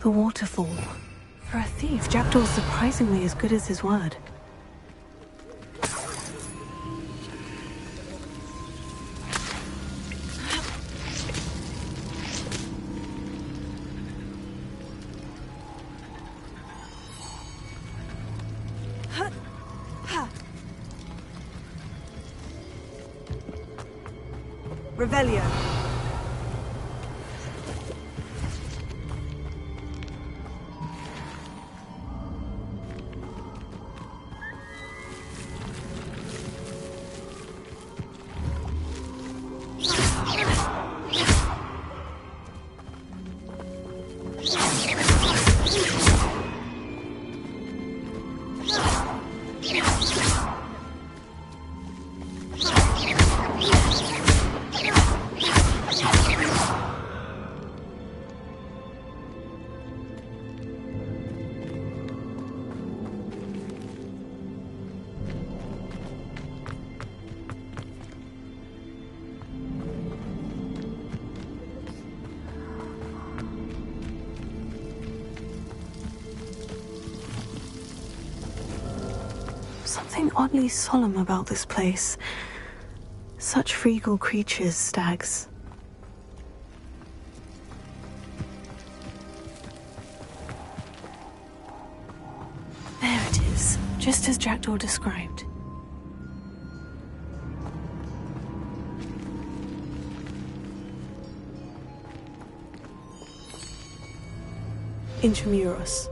The waterfall. For a thief, Jackdaw's surprisingly as good as his word. Revelio. Something oddly solemn about this place. Such regal creatures, stags. There it is, just as Jackdaw described. Intramuros.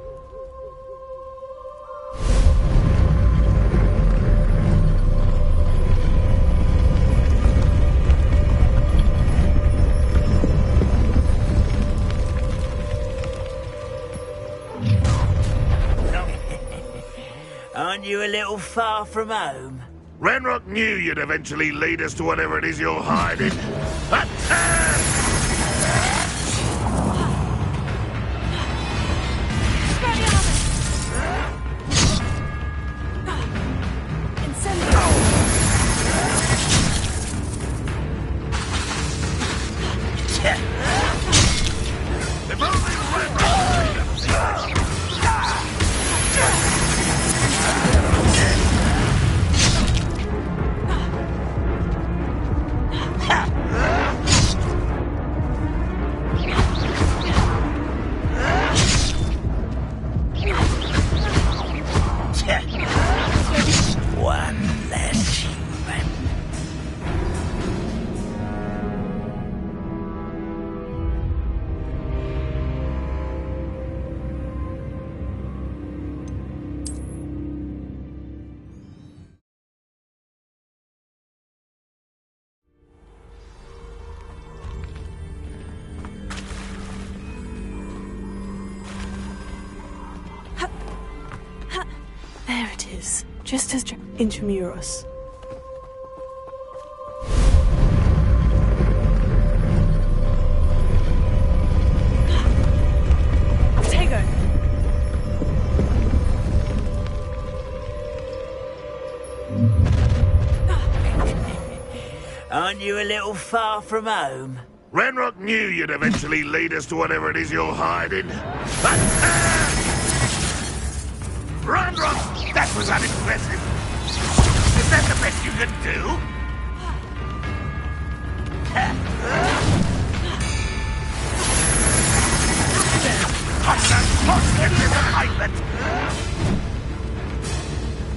Aren't you a little far from home? Ranrock knew you'd eventually lead us to whatever it is you're hiding. Attack! There it is, just as Intramuros. Tego! Aren't you a little far from home? Ranrock knew you'd eventually lead us to whatever it is you're hiding. Ranrock! That was unimpressive. Is that the best you can do?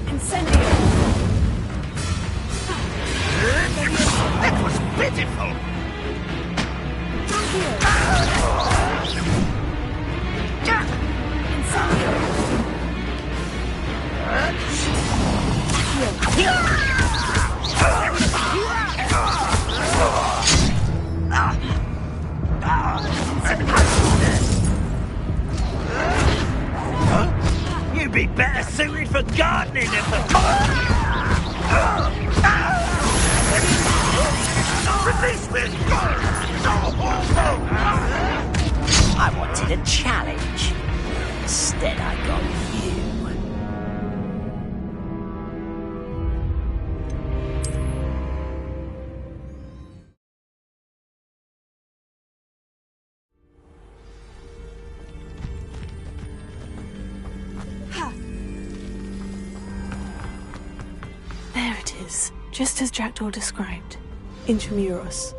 Incendio! That was pitiful. You'd be better suited for gardening than for... Release me! I wanted a challenge. Instead, I got you. There it is, just as Jackdaw described. Intramuros.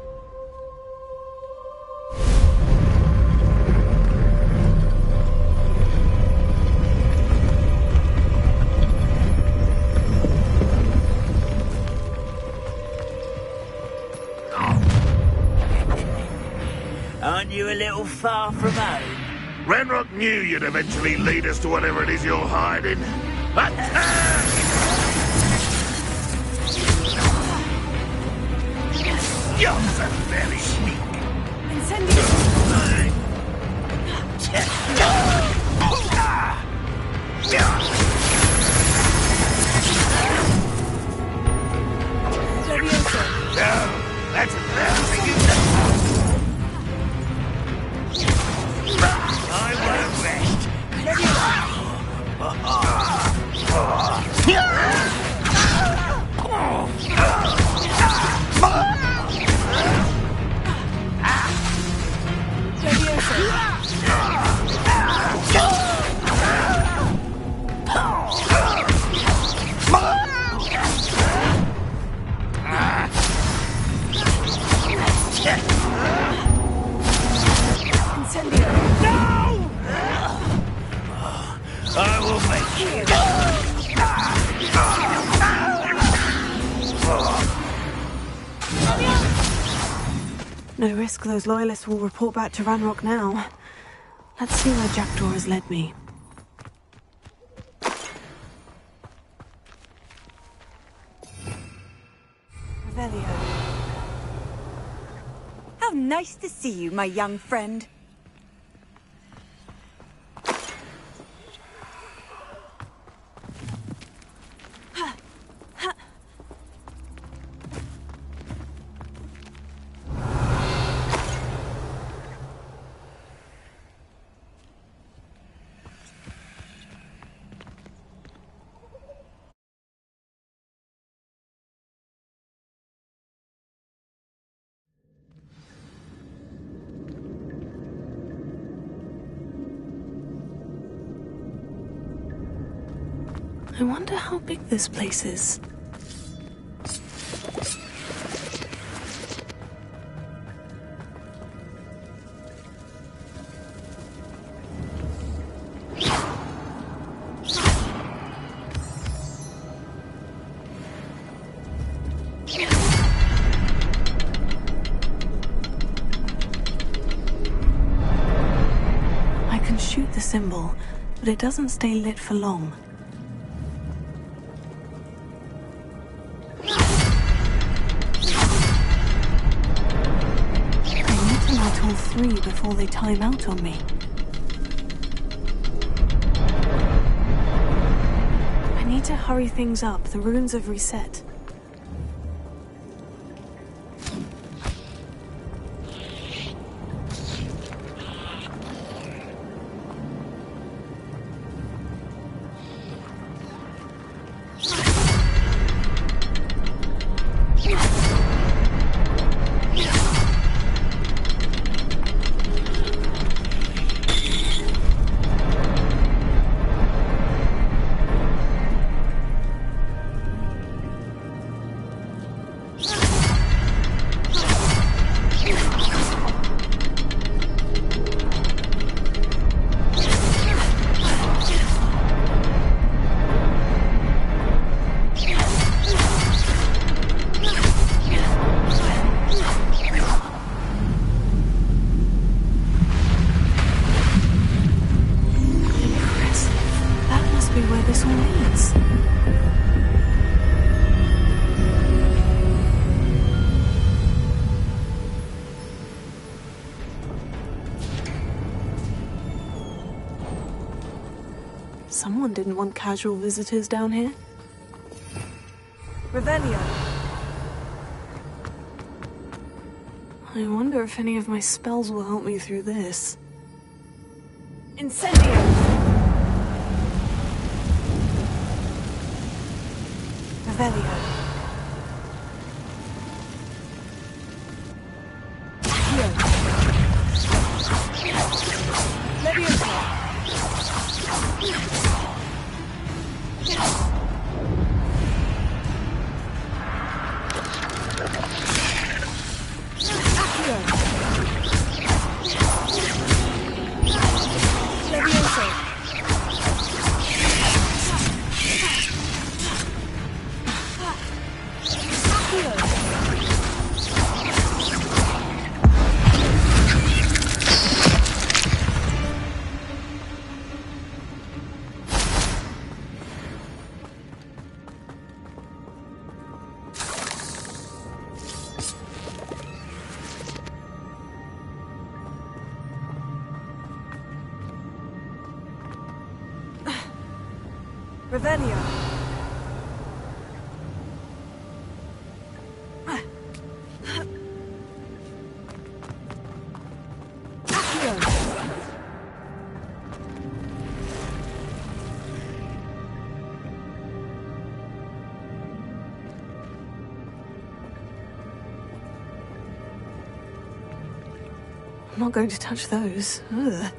Aren't you a little far from home? Ranrock knew you'd eventually lead us to whatever it is you're hiding. Attack! You're so very weak. That's embarrassing, isn't it? I won't rest. Incendio! No! I will make you. No risk those loyalists will report back to Ranrock now. Let's see where Jackdaw has led me. Revelio. How nice to see you, my young friend. I wonder how big this place is. I can shoot the symbol, but it doesn't stay lit for long. All three before they time out on me. I need to hurry things up. The runes have reset. Someone didn't want casual visitors down here. Revelio. I wonder if any of my spells will help me through this. Incendio. Revelio. Revelio. I'm not going to touch those. Ugh.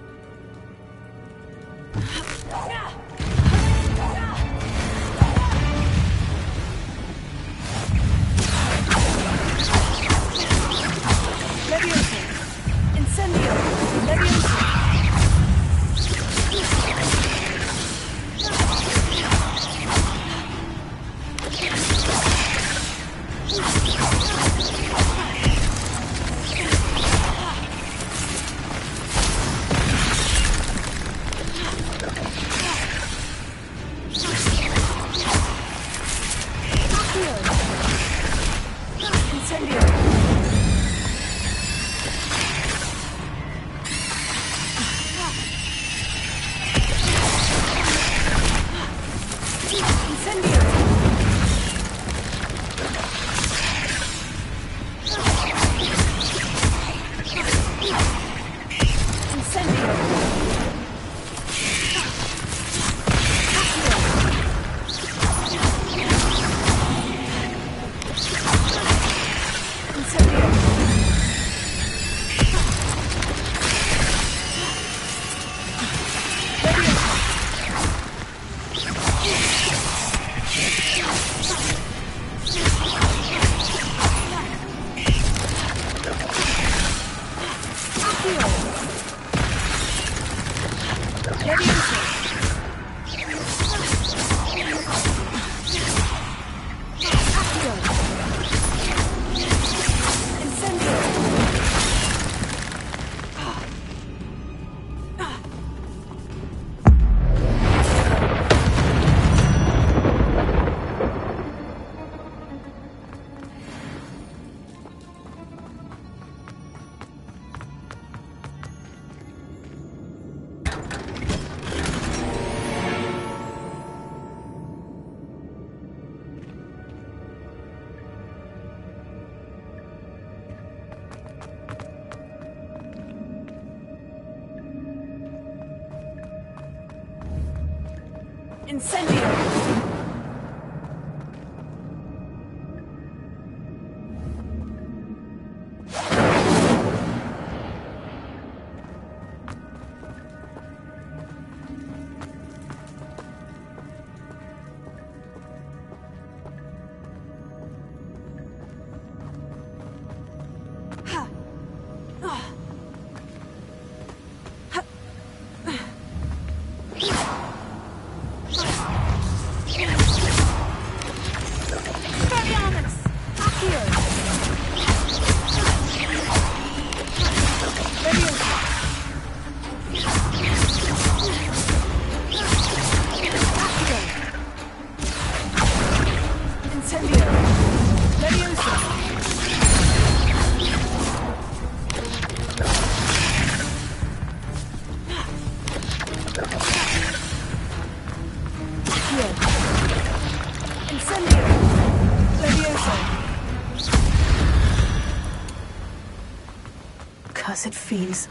Cursed fiends.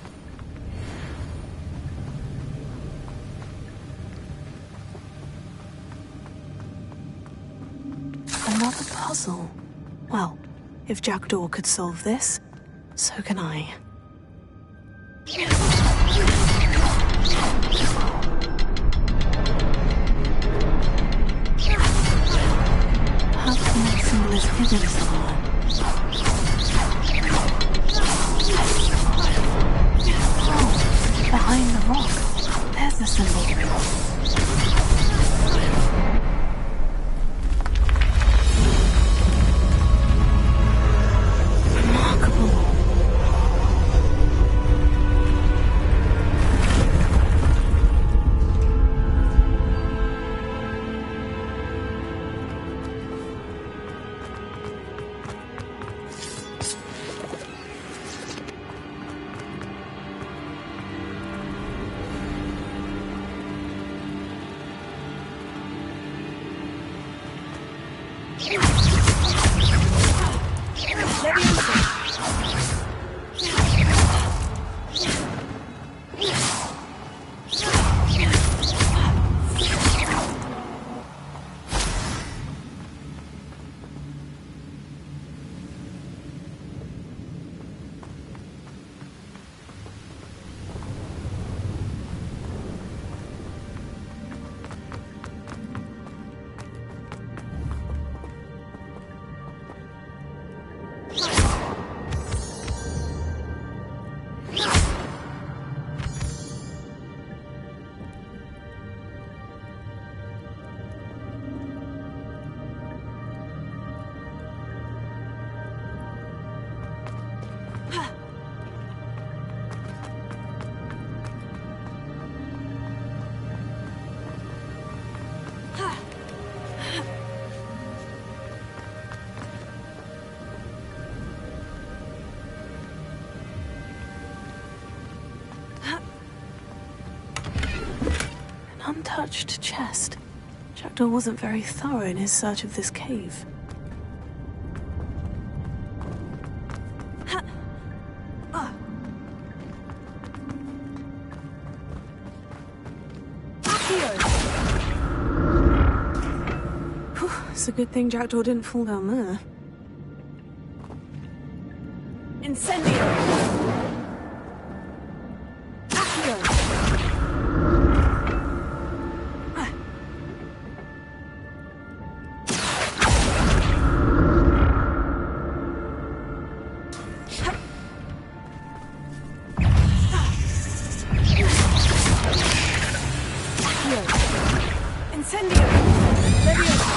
Another puzzle. Well, if Jackdaw could solve this, so can I. How come that symbol is hidden somewhere? Oh, behind the rock. There's the symbol. Untouched chest. Jackdaw wasn't very thorough in his search of this cave. It's a good thing Jackdaw didn't fall down there. Incendio! Incendio! Leviosa!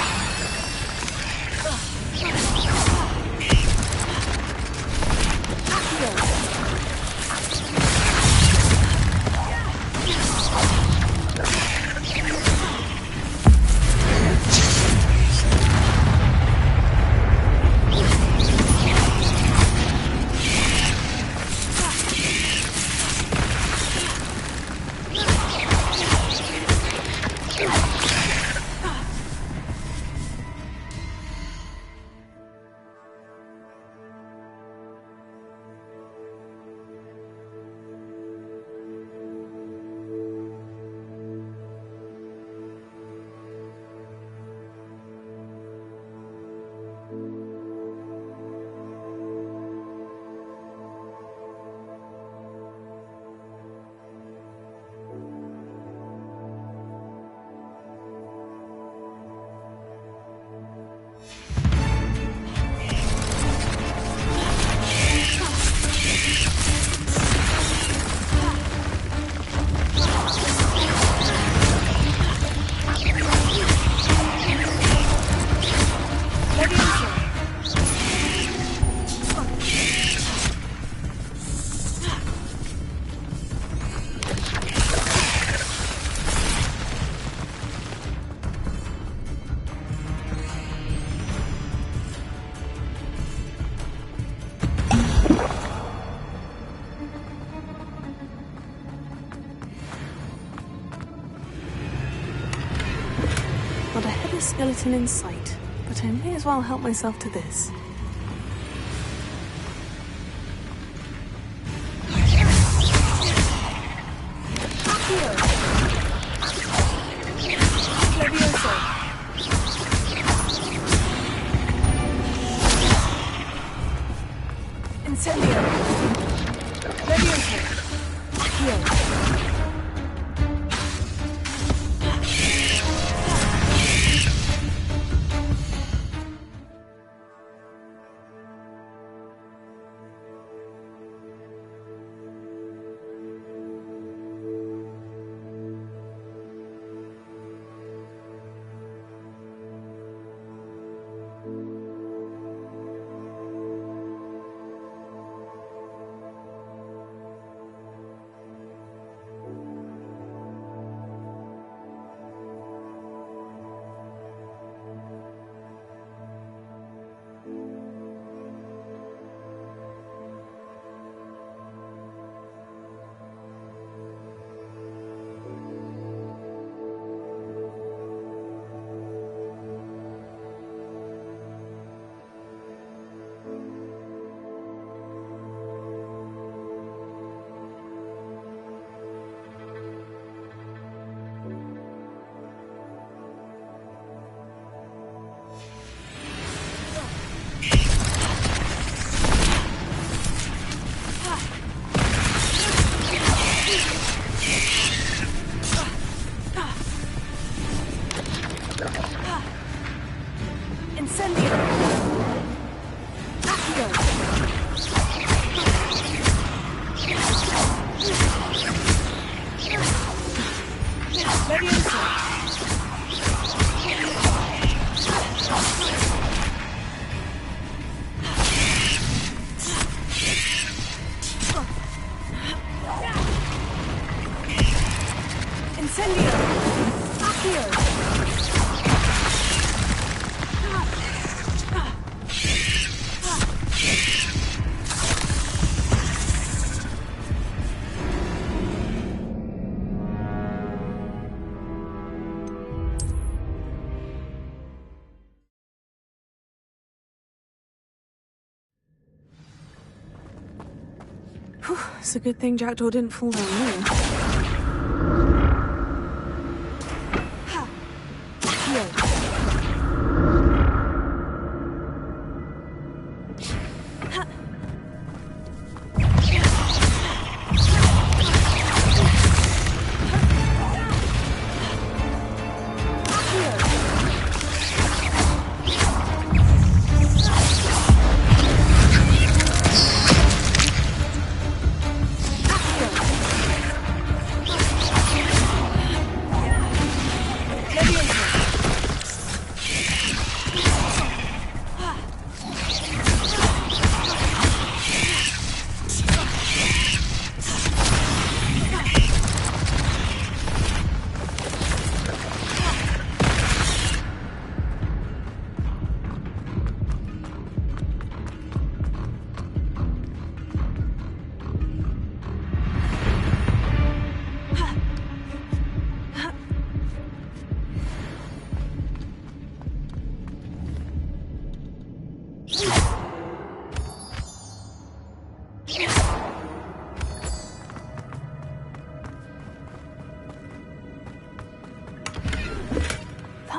Not a headless skeleton in sight, but I may as well help myself to this. Incendio! Leviosa! Accio! It's a good thing Jackdaw didn't fall down there.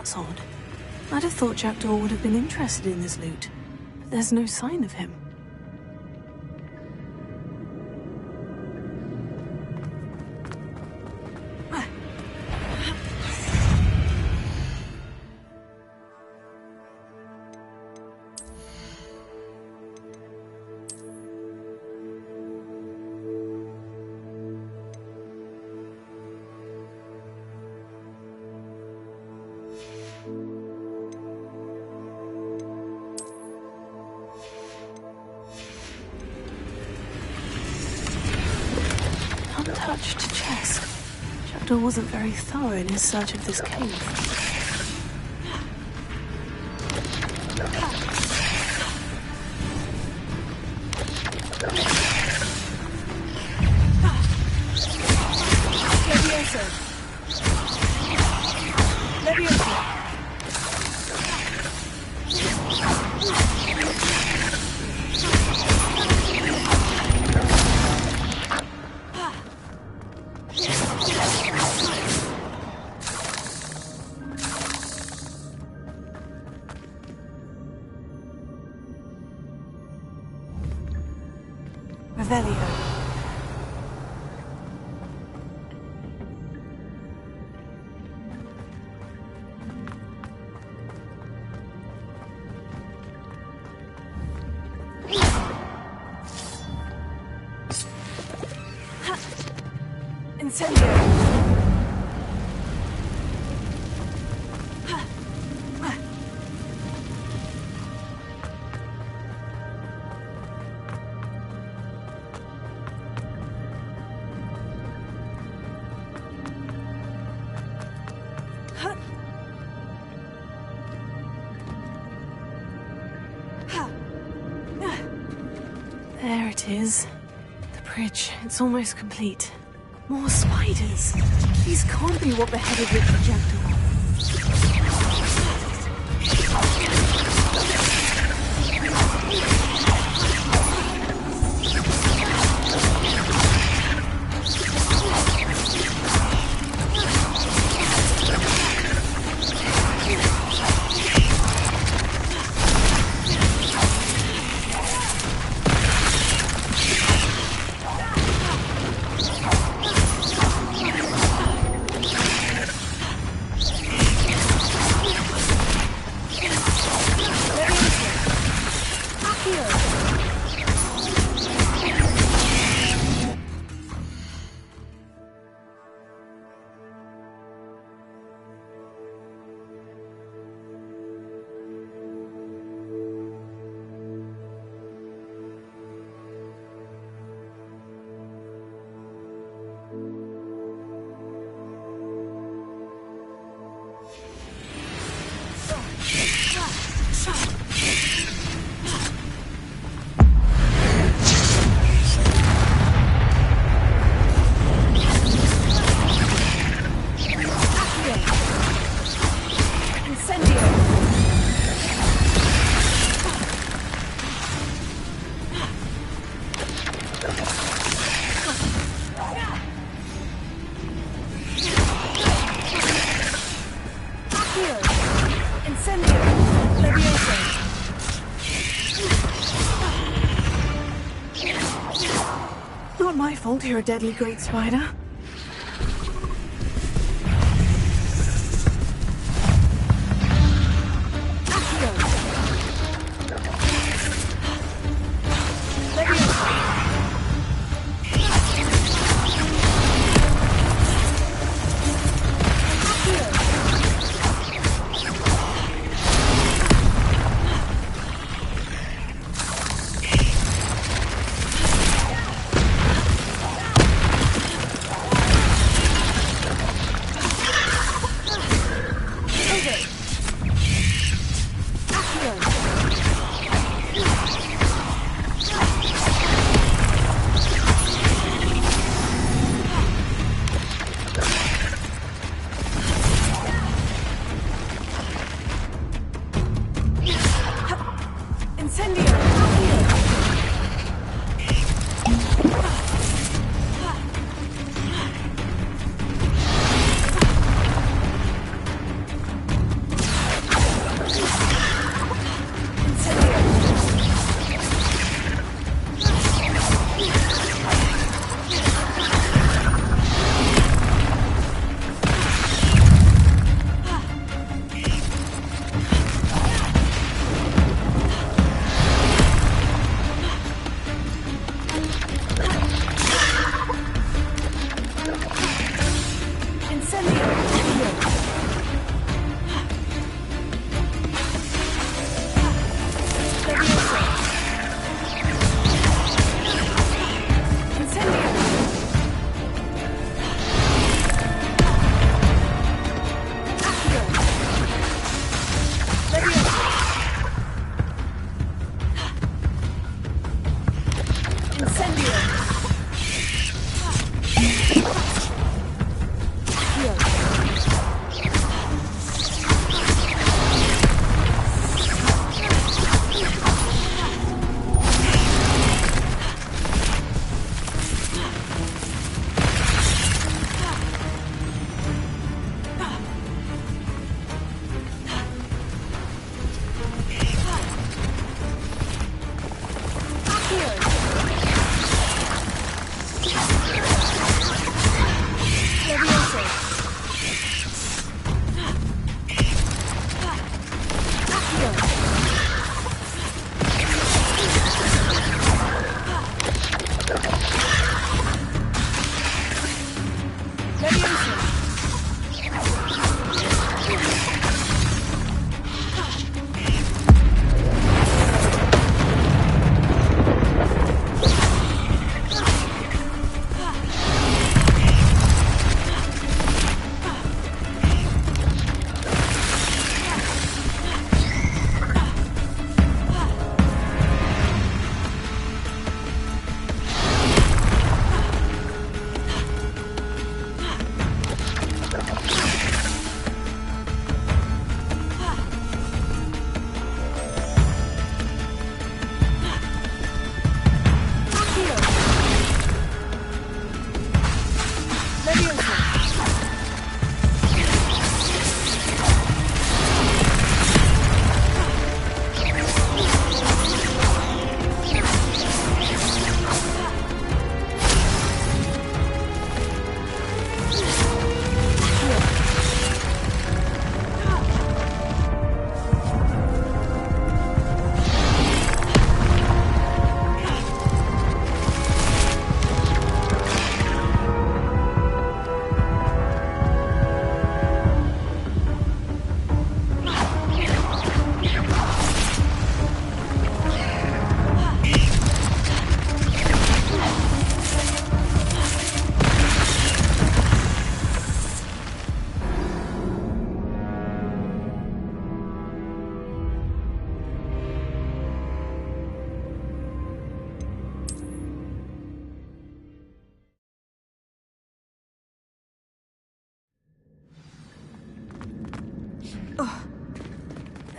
That's odd. I'd have thought Jackdaw would have been interested in this loot, but there's no sign of him. Untouched chest. Jackdaw wasn't very thorough in his search of this cave. There it is. The bridge. It's almost complete. More spiders. These can't be what beheaded Richard Jackdaw. Not my fault you're a deadly great spider.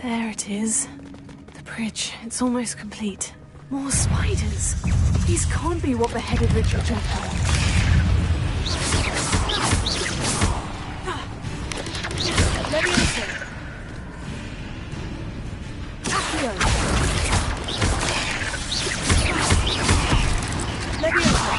There it is. The bridge. It's almost complete. More spiders. These can't be what beheaded Richard Jackdaw. Leviosa. Accio. Leviosa.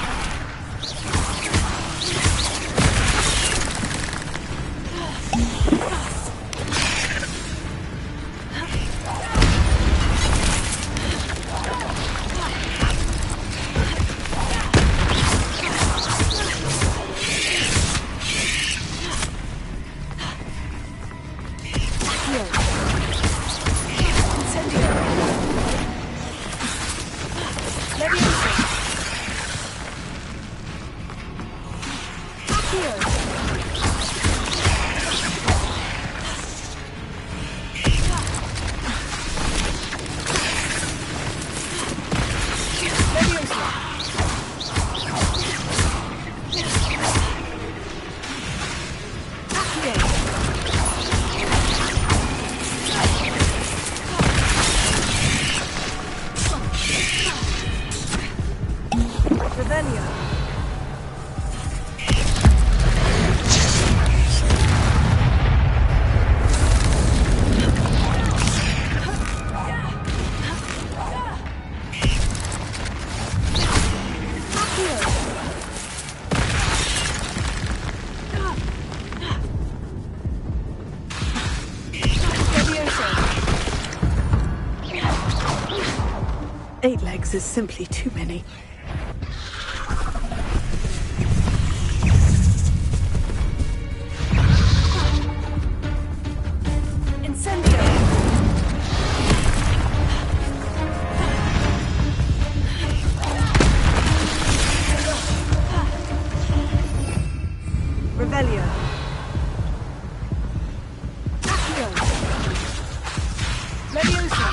Is simply too many. Incendio! Revelio! Accio! Leviosa!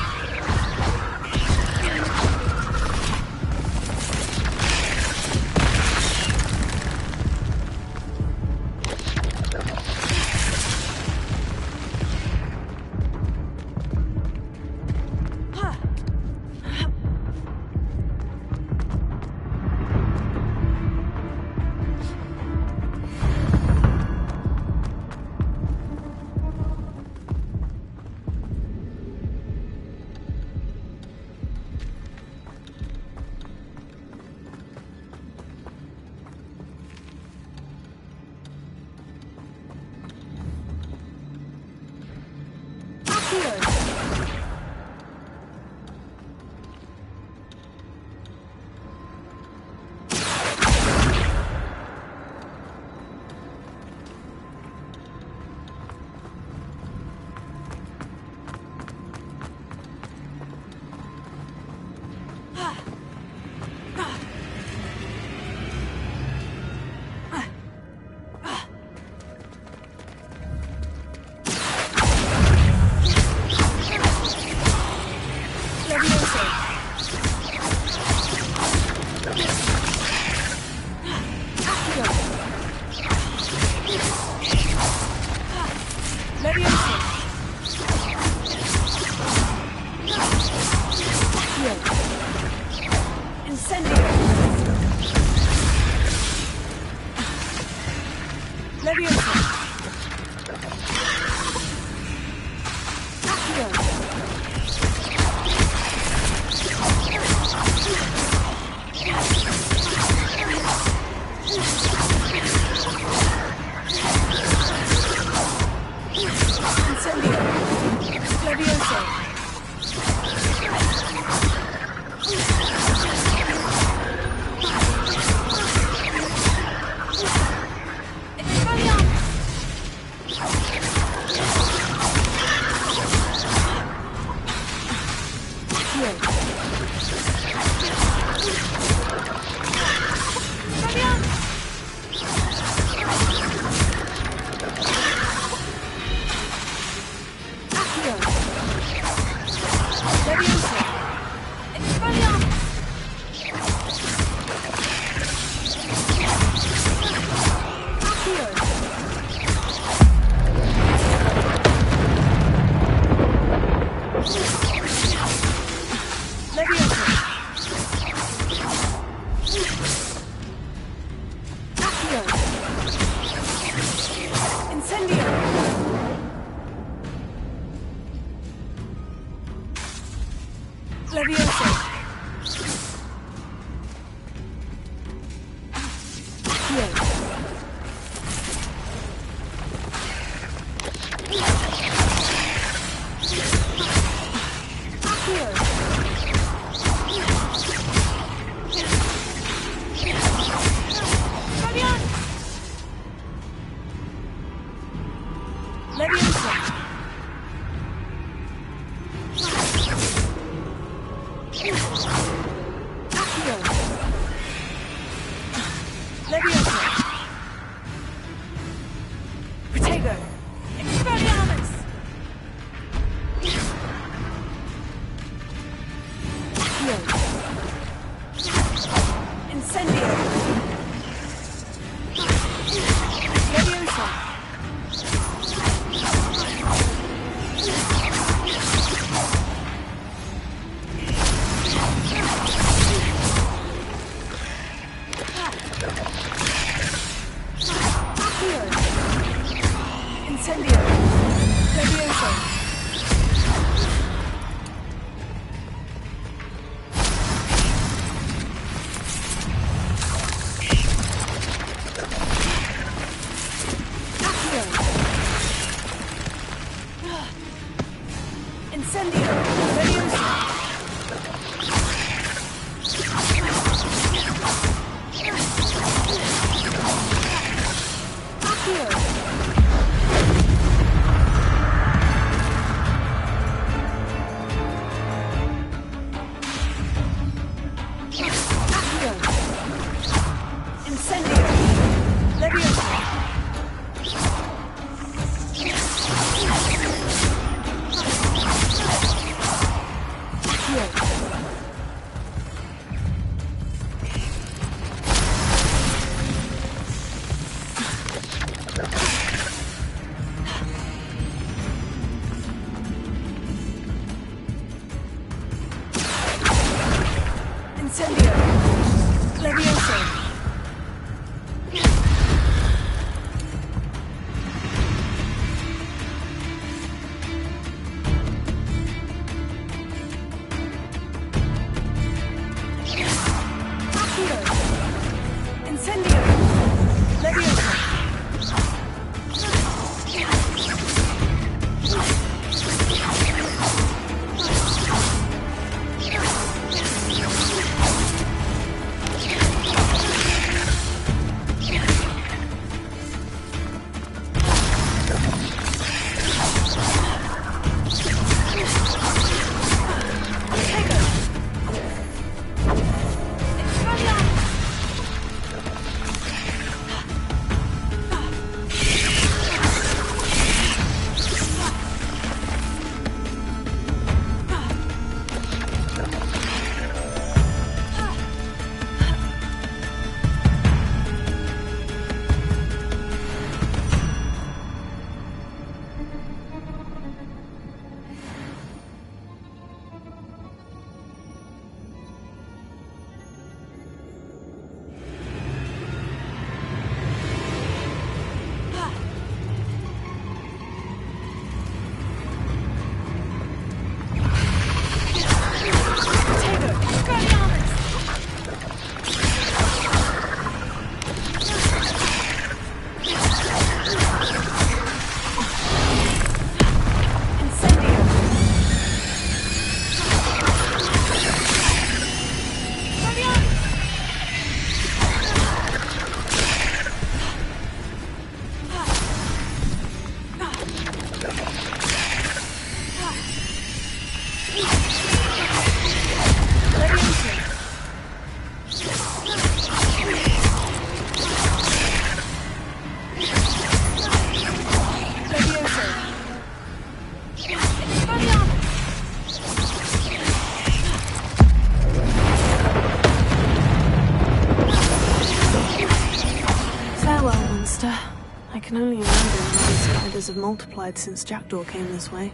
I can only imagine how these spiders have multiplied since Jackdaw came this way.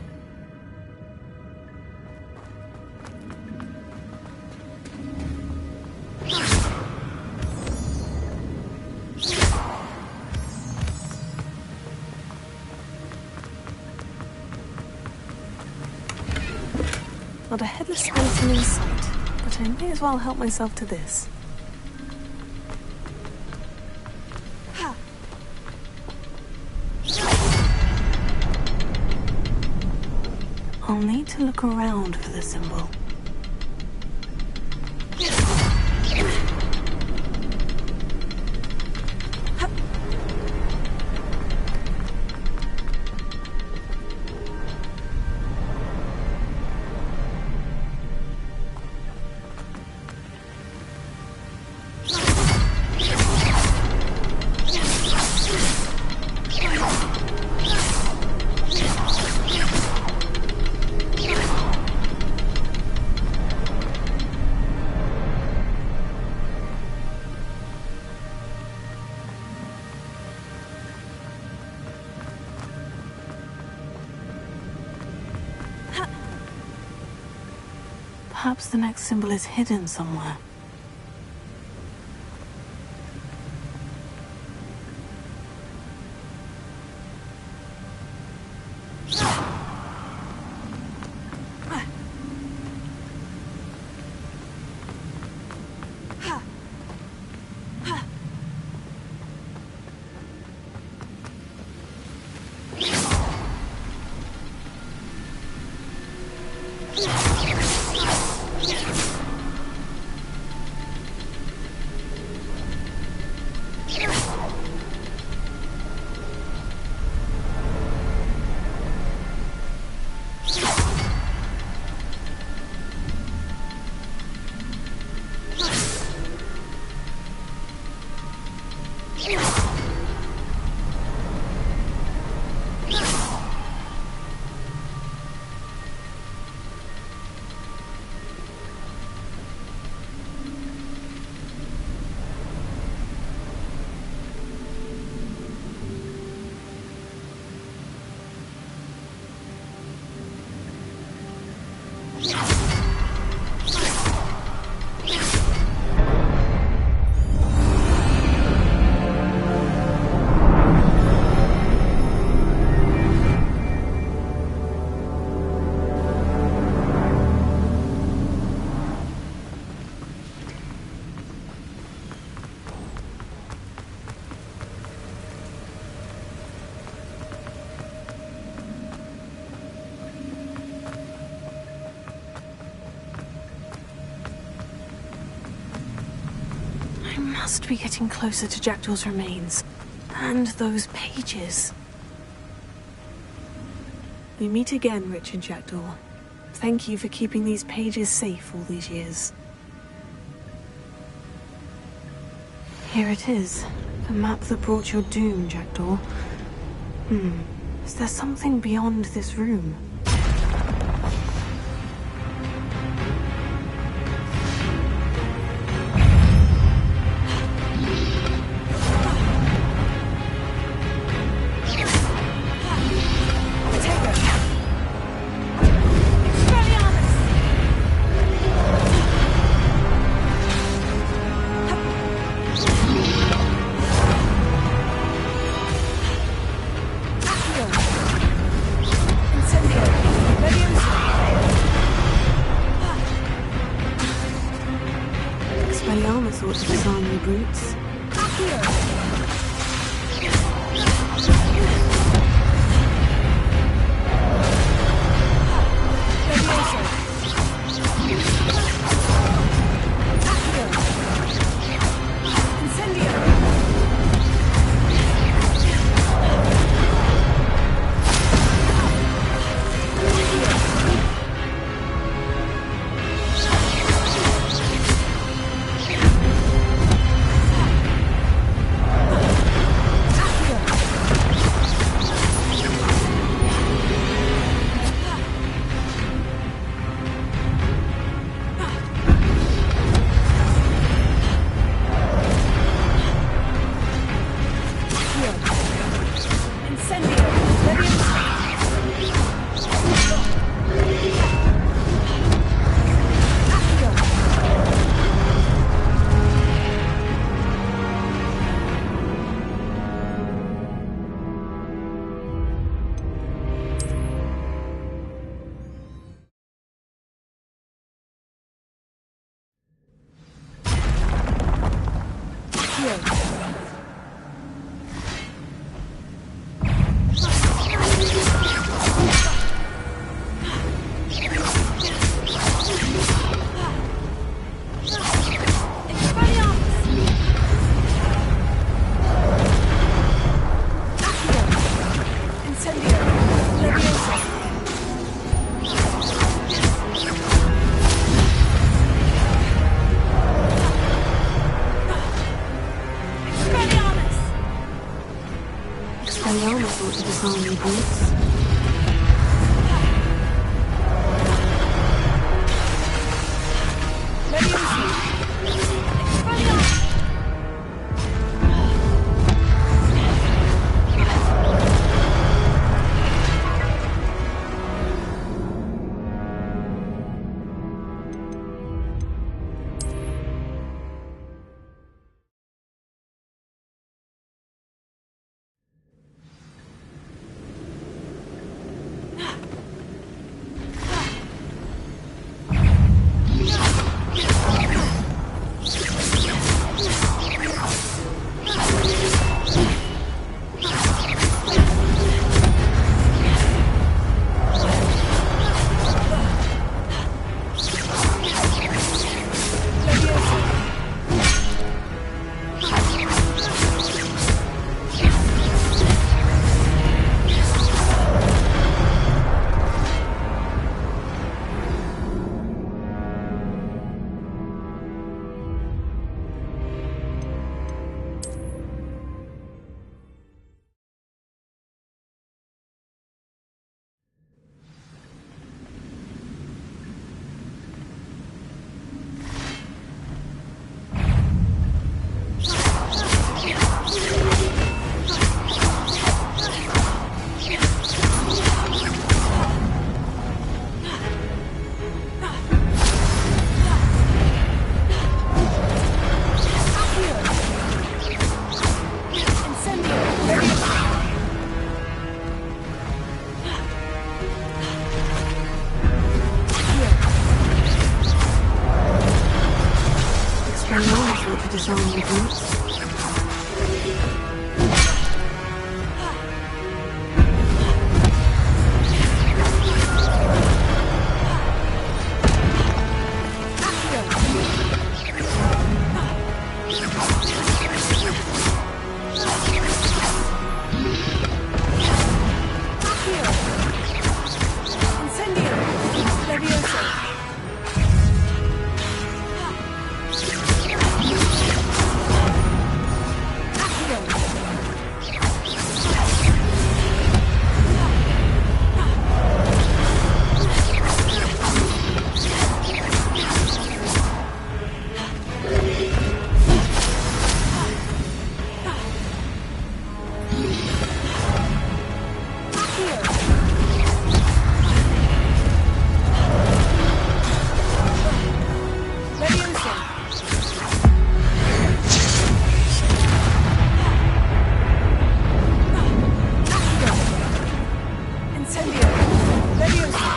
Not a headless skeleton in sight, but I may as well help myself to this. I'll need to look around for the symbol. Perhaps the next symbol is hidden somewhere. Must be getting closer to Jackdaw's remains. And those pages. We meet again, Richard Jackdaw. Thank you for keeping these pages safe all these years. Here it is. The map that brought your doom, Jackdaw. Is there something beyond this room? Expelliarmus ought to disarm the brutes. Disarm the brutes. Incendio! Leviosa!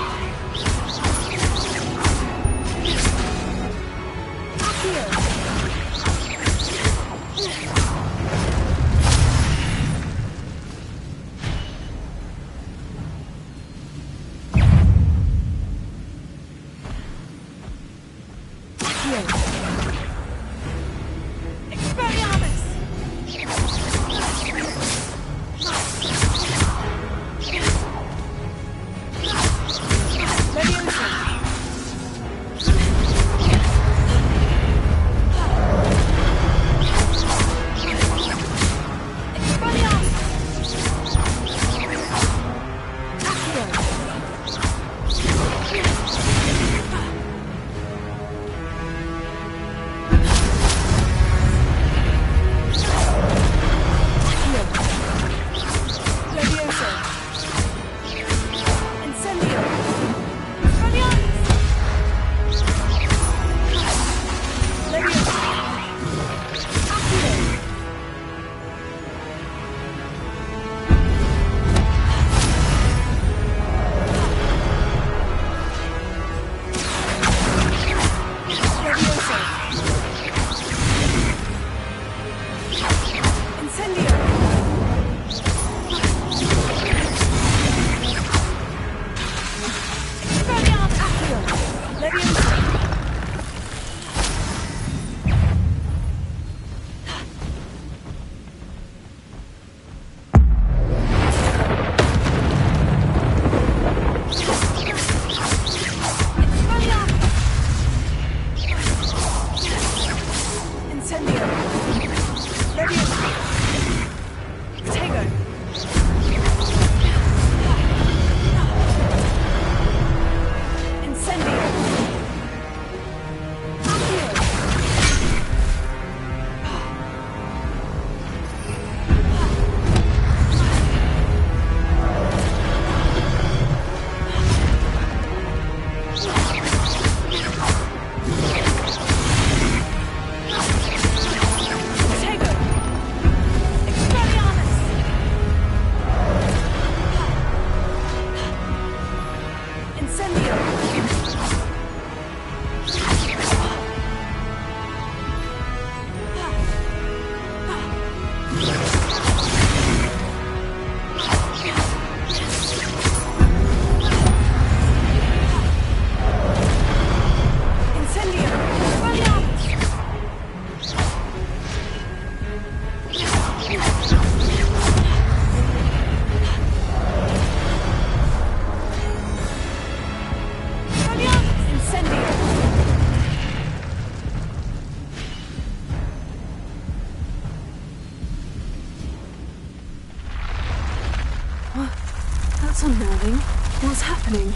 That's unnerving. What's happening?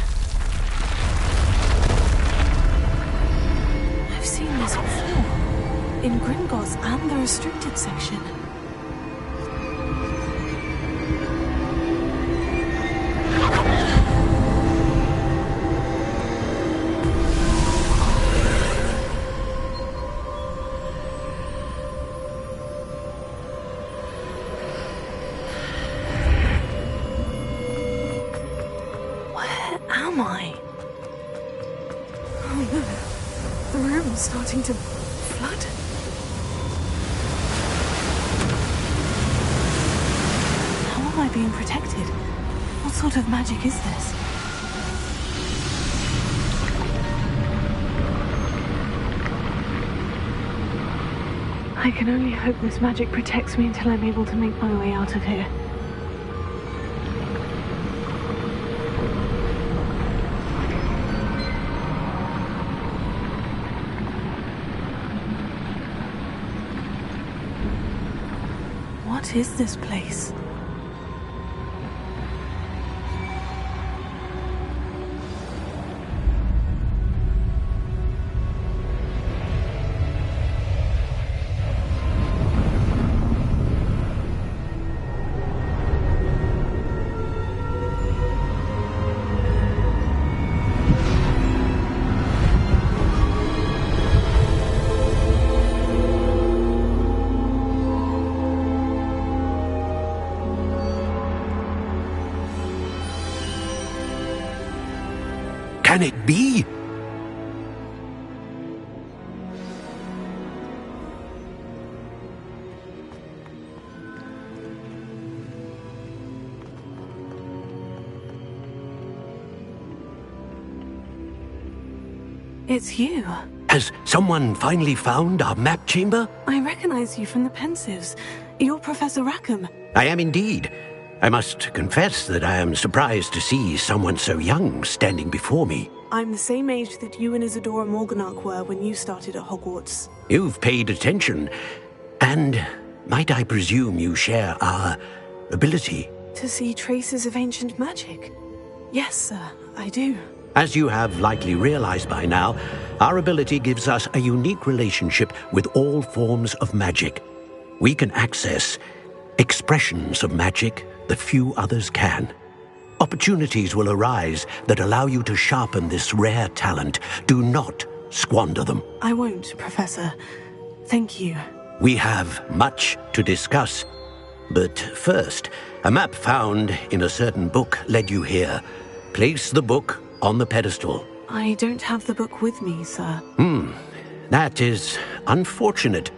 I've seen this before. In Gringotts and the restricted section. Where am I? Oh no. The room's starting to flood. How am I being protected? What sort of magic is this? I can only hope this magic protects me until I'm able to make my way out of here. What is this place? Can it be? It's you. Has someone finally found our map chamber? I recognize you from the Pensives. You're Professor Rackham. I am indeed. I must confess that I am surprised to see someone so young standing before me. I'm the same age that you and Isadora Morganach were when you started at Hogwarts. You've paid attention. And might I presume you share our ability? To see traces of ancient magic? Yes, sir, I do. As you have likely realized by now, our ability gives us a unique relationship with all forms of magic. We can access expressions of magic that few others can. Opportunities will arise that allow you to sharpen this rare talent. Do not squander them. I won't, Professor. Thank you. We have much to discuss. But first, a map found in a certain book led you here. Place the book on the pedestal. I don't have the book with me, sir. That is unfortunate.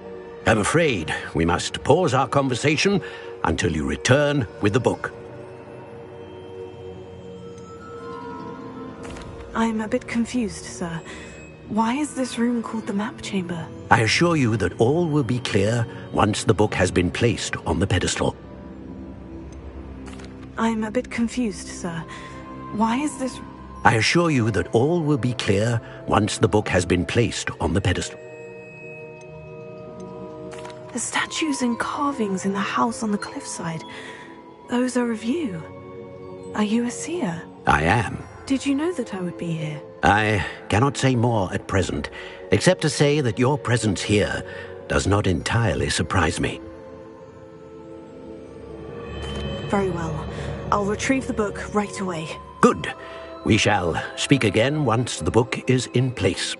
I'm afraid we must pause our conversation until you return with the book. I'm a bit confused, sir. Why is this room called the map chamber? I assure you that all will be clear once the book has been placed on the pedestal. I'm a bit confused, sir. Why is this... I assure you that all will be clear once the book has been placed on the pedestal. The statues and carvings in the house on the cliffside, those are of you. Are you a seer? I am. Did you know that I would be here? I cannot say more at present, except to say that your presence here does not entirely surprise me. Very well. I'll retrieve the book right away. Good. We shall speak again once the book is in place.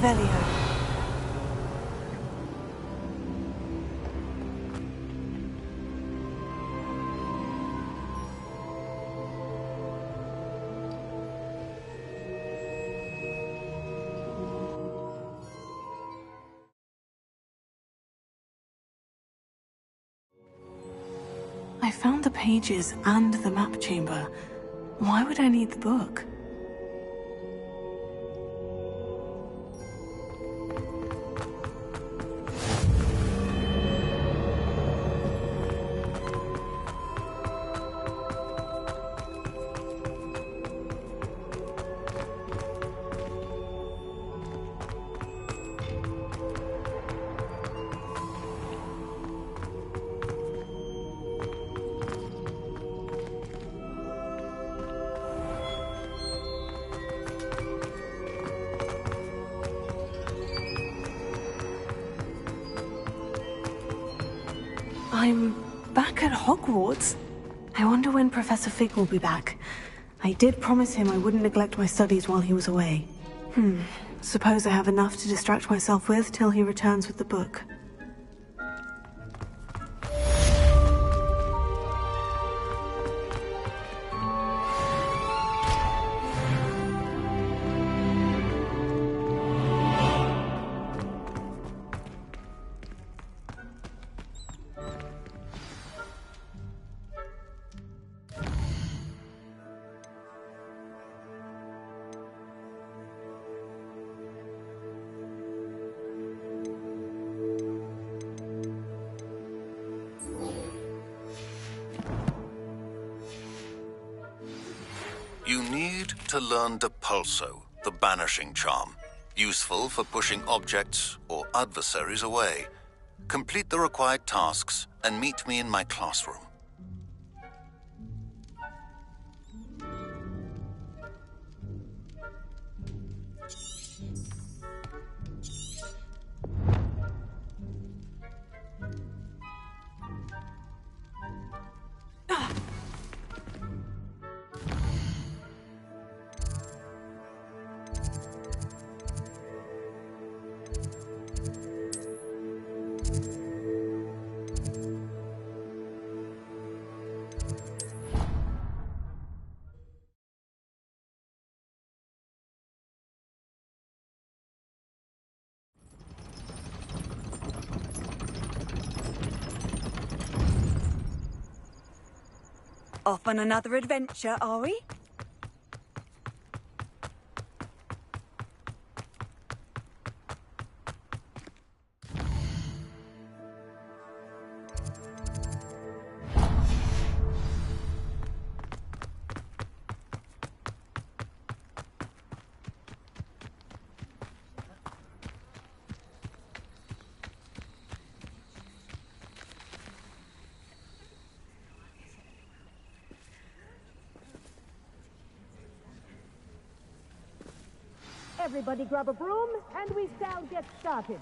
Revelio. I found the pages and the map chamber. Why would I need the book? I'm back at Hogwarts. I wonder when Professor Fig will be back. I did promise him I wouldn't neglect my studies while he was away. Suppose I have enough to distract myself with till he returns with the book. You need to learn Depulso, the banishing charm, useful for pushing objects or adversaries away. Complete the required tasks and meet me in my classroom. Off on another adventure, are we? Everybody grab a broom, and we shall get started.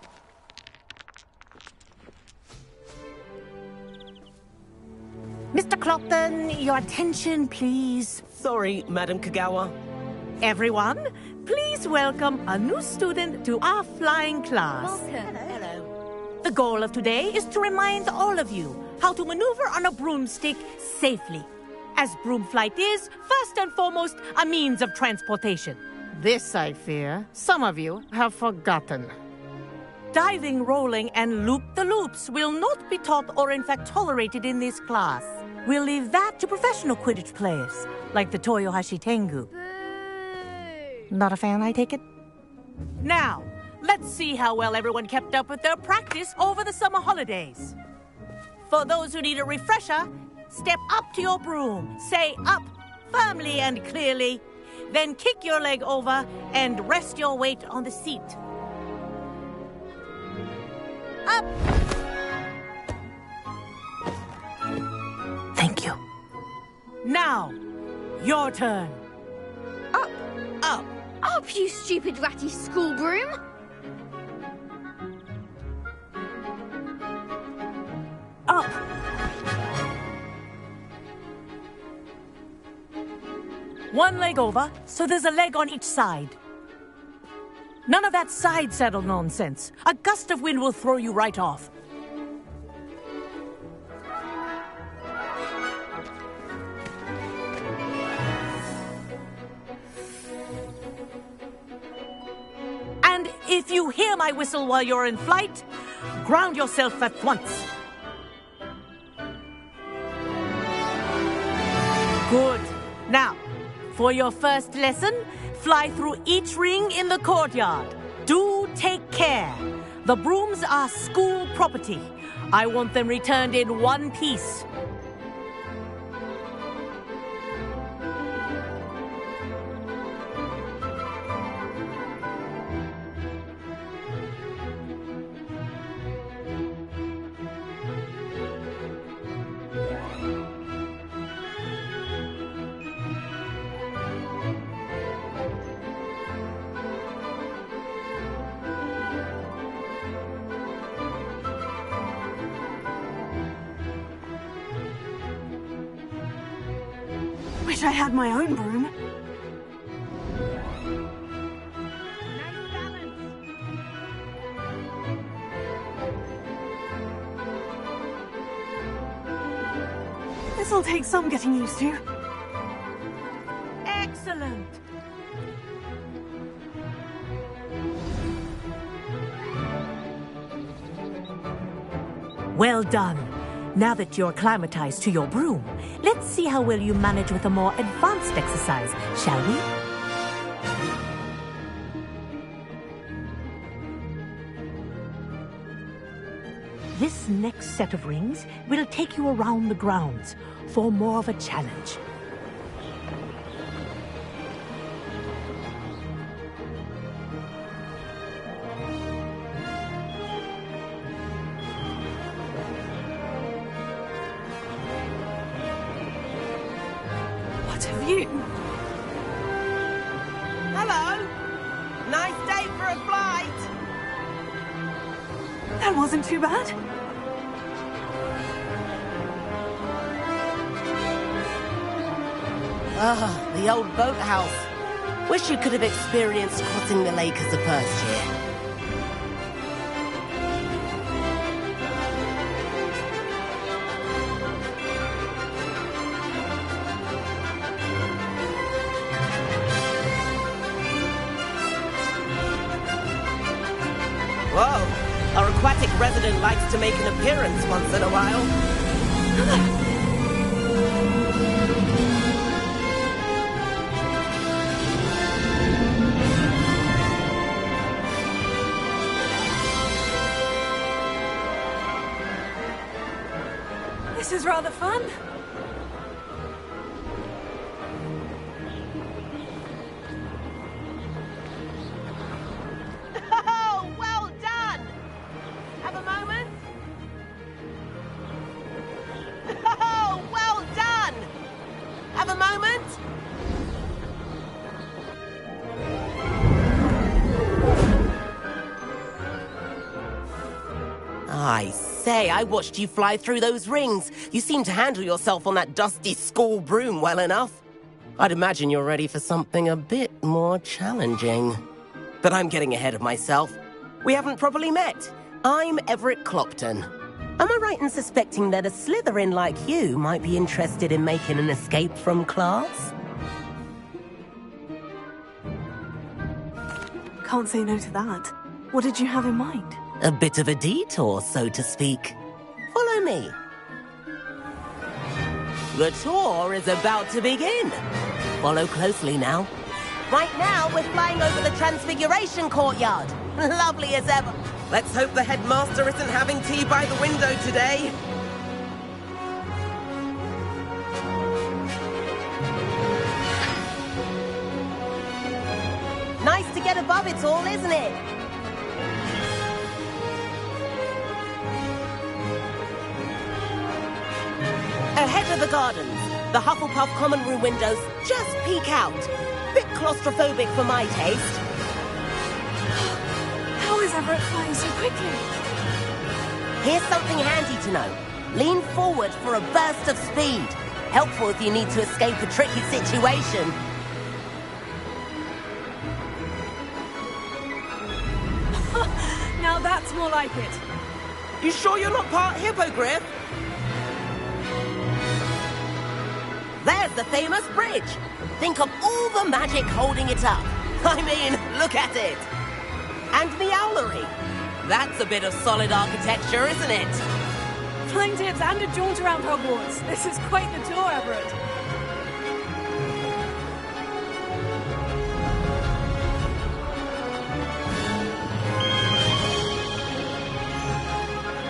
Mr. Clopton, your attention, please. Sorry, Madam Kagawa. Everyone, please welcome a new student to our flying class. Welcome. Hello. The goal of today is to remind all of you how to maneuver on a broomstick safely, as broom flight is, first and foremost, a means of transportation. This, I fear, some of you have forgotten. Diving, rolling, and loop-the-loops will not be taught or in fact tolerated in this class. We'll leave that to professional Quidditch players, like the Toyohashi Tengu. Not a fan, I take it? Now, let's see how well everyone kept up with their practice over the summer holidays. For those who need a refresher, step up to your broom, say up firmly and clearly, then kick your leg over and rest your weight on the seat. Up! Thank you. Now, your turn. Up! Up! Up, you stupid ratty school broom! Up! One leg over, so there's a leg on each side. None of that side saddle nonsense. A gust of wind will throw you right off. And if you hear my whistle while you're in flight, ground yourself at once. Good. Now, for your first lesson, fly through each ring in the courtyard. Do take care. The brooms are school property. I want them returned in one piece. Wish I had my own broom. This'll take some getting used to. Excellent. Well done. Now that you're acclimatized to your broom, let's see how well you manage with a more advanced exercise, shall we? This next set of rings will take you around the grounds for more of a challenge. What a view! Hello! Nice day for a flight! That wasn't too bad. Ah, the old boathouse. Wish you could have experienced crossing the lake as a first year. Whoa, our aquatic resident likes to make an appearance once in a while. This is rather fun. Oh, well done! Have a moment. Oh, well done! Have a moment. I say, I watched you fly through those rings. You seem to handle yourself on that dusty school broom well enough. I'd imagine you're ready for something a bit more challenging. But I'm getting ahead of myself. We haven't properly met. I'm Everett Clopton. Am I right in suspecting that a Slytherin like you might be interested in making an escape from class? Can't say no to that. What did you have in mind? A bit of a detour, so to speak. Follow me. The tour is about to begin. Follow closely now. Right now, we're flying over the Transfiguration Courtyard. Lovely as ever. Let's hope the headmaster isn't having tea by the window today. Nice to get above it all, isn't it? Ahead of the gardens, the Hufflepuff common room windows just peek out. Bit claustrophobic for my taste. How is Everett flying so quickly? Here's something handy to know. Lean forward for a burst of speed. Helpful if you need to escape a tricky situation. that's more like it. You sure you're not part hippogriff? There's the famous bridge. Think of all the magic holding it up. I mean, look at it. And the owlery. That's a bit of solid architecture, isn't it? Flying tips and a jaunt around Hogwarts. This is quite the tour, Everett.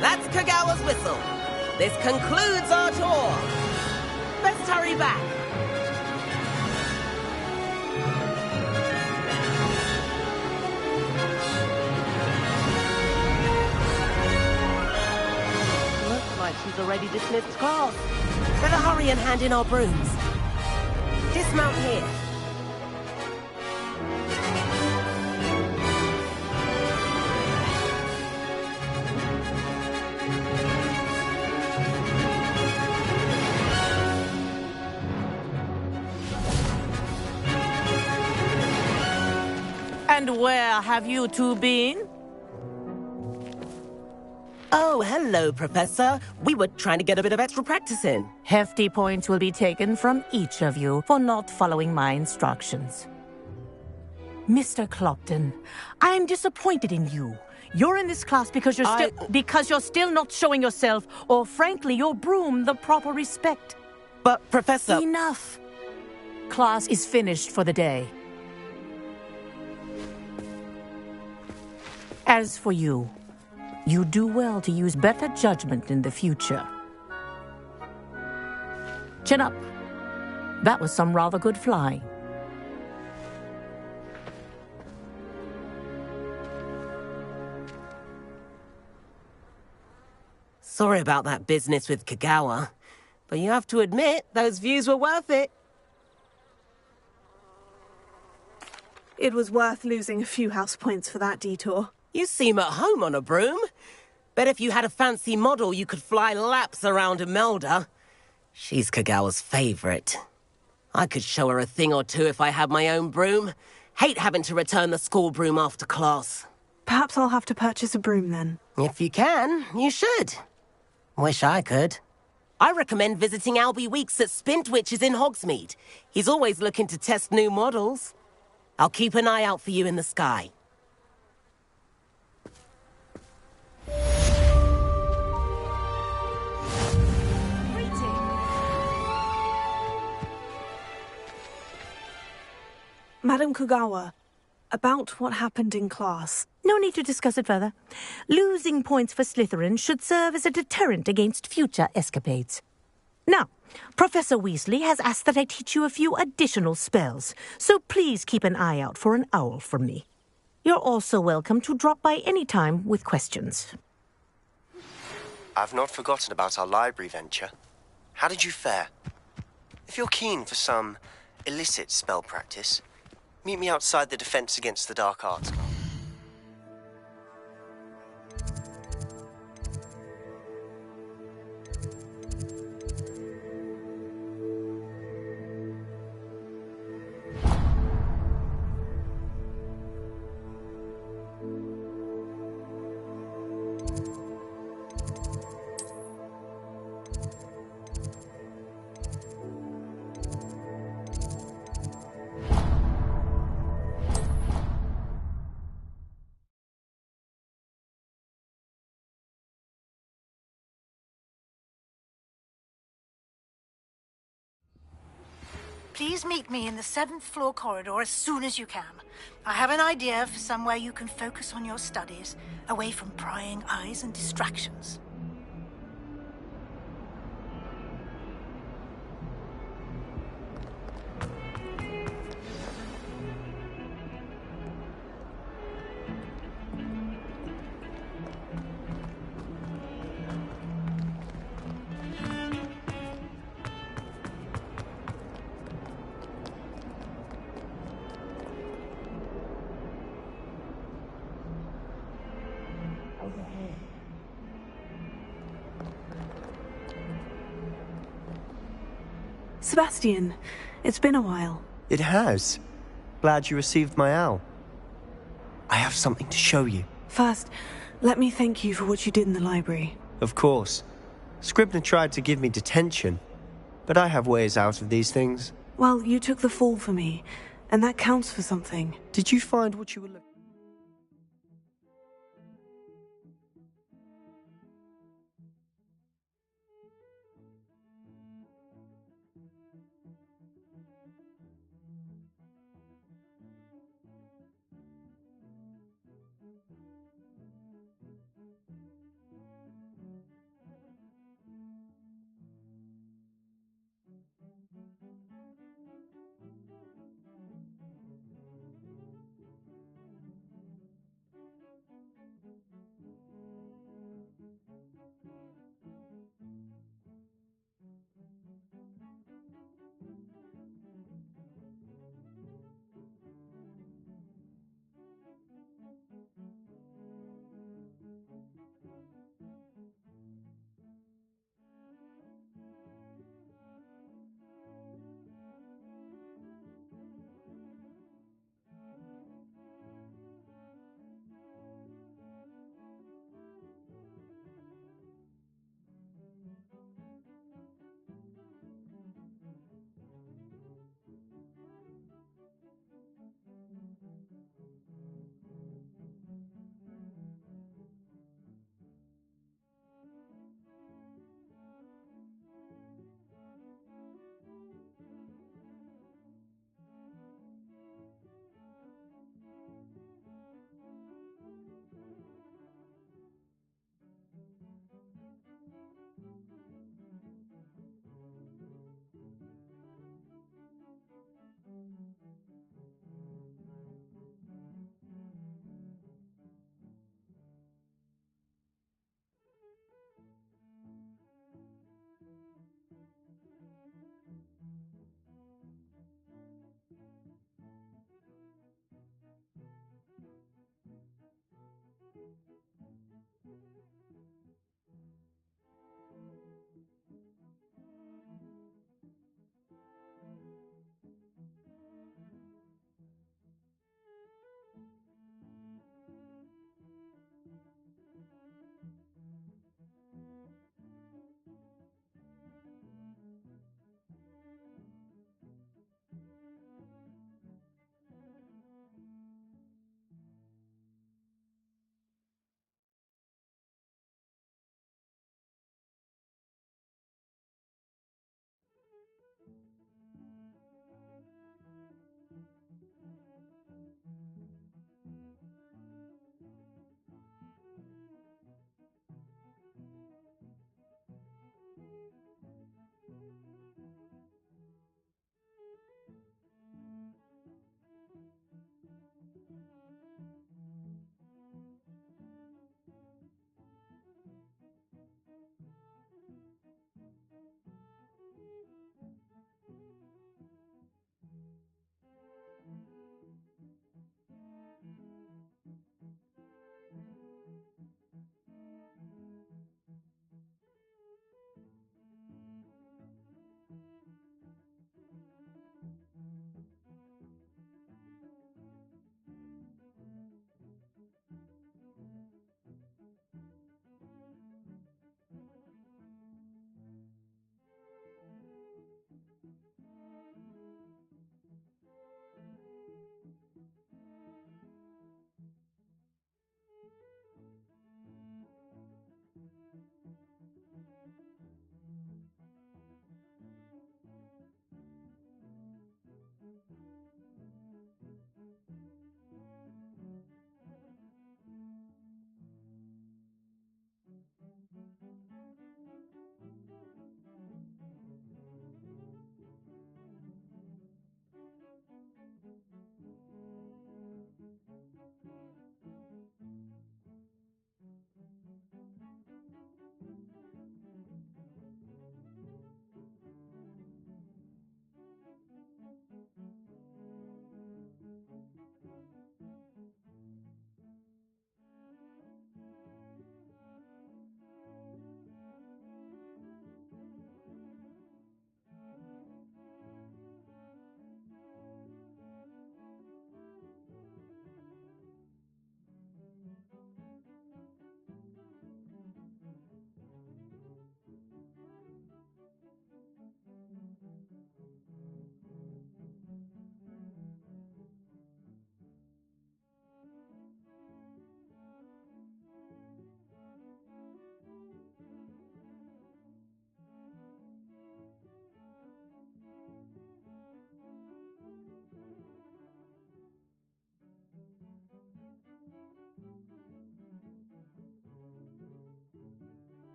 That's Kagawa's whistle. This concludes our tour. Let's hurry back. Looks like she's already dismissed class. Better hurry and hand in our brooms. Dismount here. And where have you two been? Oh, hello, Professor. We were trying to get a bit of extra practice in. Hefty points will be taken from each of you for not following my instructions. Mr. Clopton, I'm disappointed in you. You're in this class because you're still not showing yourself, or frankly, your broom the proper respect. But, Professor... Enough. Class is finished for the day. As for you, you do well to use better judgment in the future. Chin up. That was some rather good flying. Sorry about that business with Kagawa, but you have to admit, those views were worth it. It was worth losing a few house points for that detour. You seem at home on a broom. Bet if you had a fancy model, you could fly laps around Imelda. She's Kagawa's favorite. I could show her a thing or two if I had my own broom. Hate having to return the school broom after class. Perhaps I'll have to purchase a broom then. If you can, you should. Wish I could. I recommend visiting Albie Weeks at Spintwitches in Hogsmeade. He's always looking to test new models. I'll keep an eye out for you in the sky. Madam Kagawa, about what happened in class. No need to discuss it further. Losing points for Slytherin should serve as a deterrent against future escapades. Now, Professor Weasley has asked that I teach you a few additional spells, so please keep an eye out for an owl from me. You're also welcome to drop by any time with questions. I've not forgotten about our library venture. How did you fare? If you're keen for some illicit spell practice, meet me outside the Defense Against the Dark Arts Club. Please meet me in the 7th floor corridor as soon as you can. I have an idea for somewhere you can focus on your studies, away from prying eyes and distractions. Sebastian, it's been a while. It has. Glad you received my owl. I have something to show you. First, Let me thank you for what you did in the library. Of course. Scribner tried to give me detention, but I have ways out of these things. Well, you took the fall for me, and that counts for something. Did you find what you were looking for?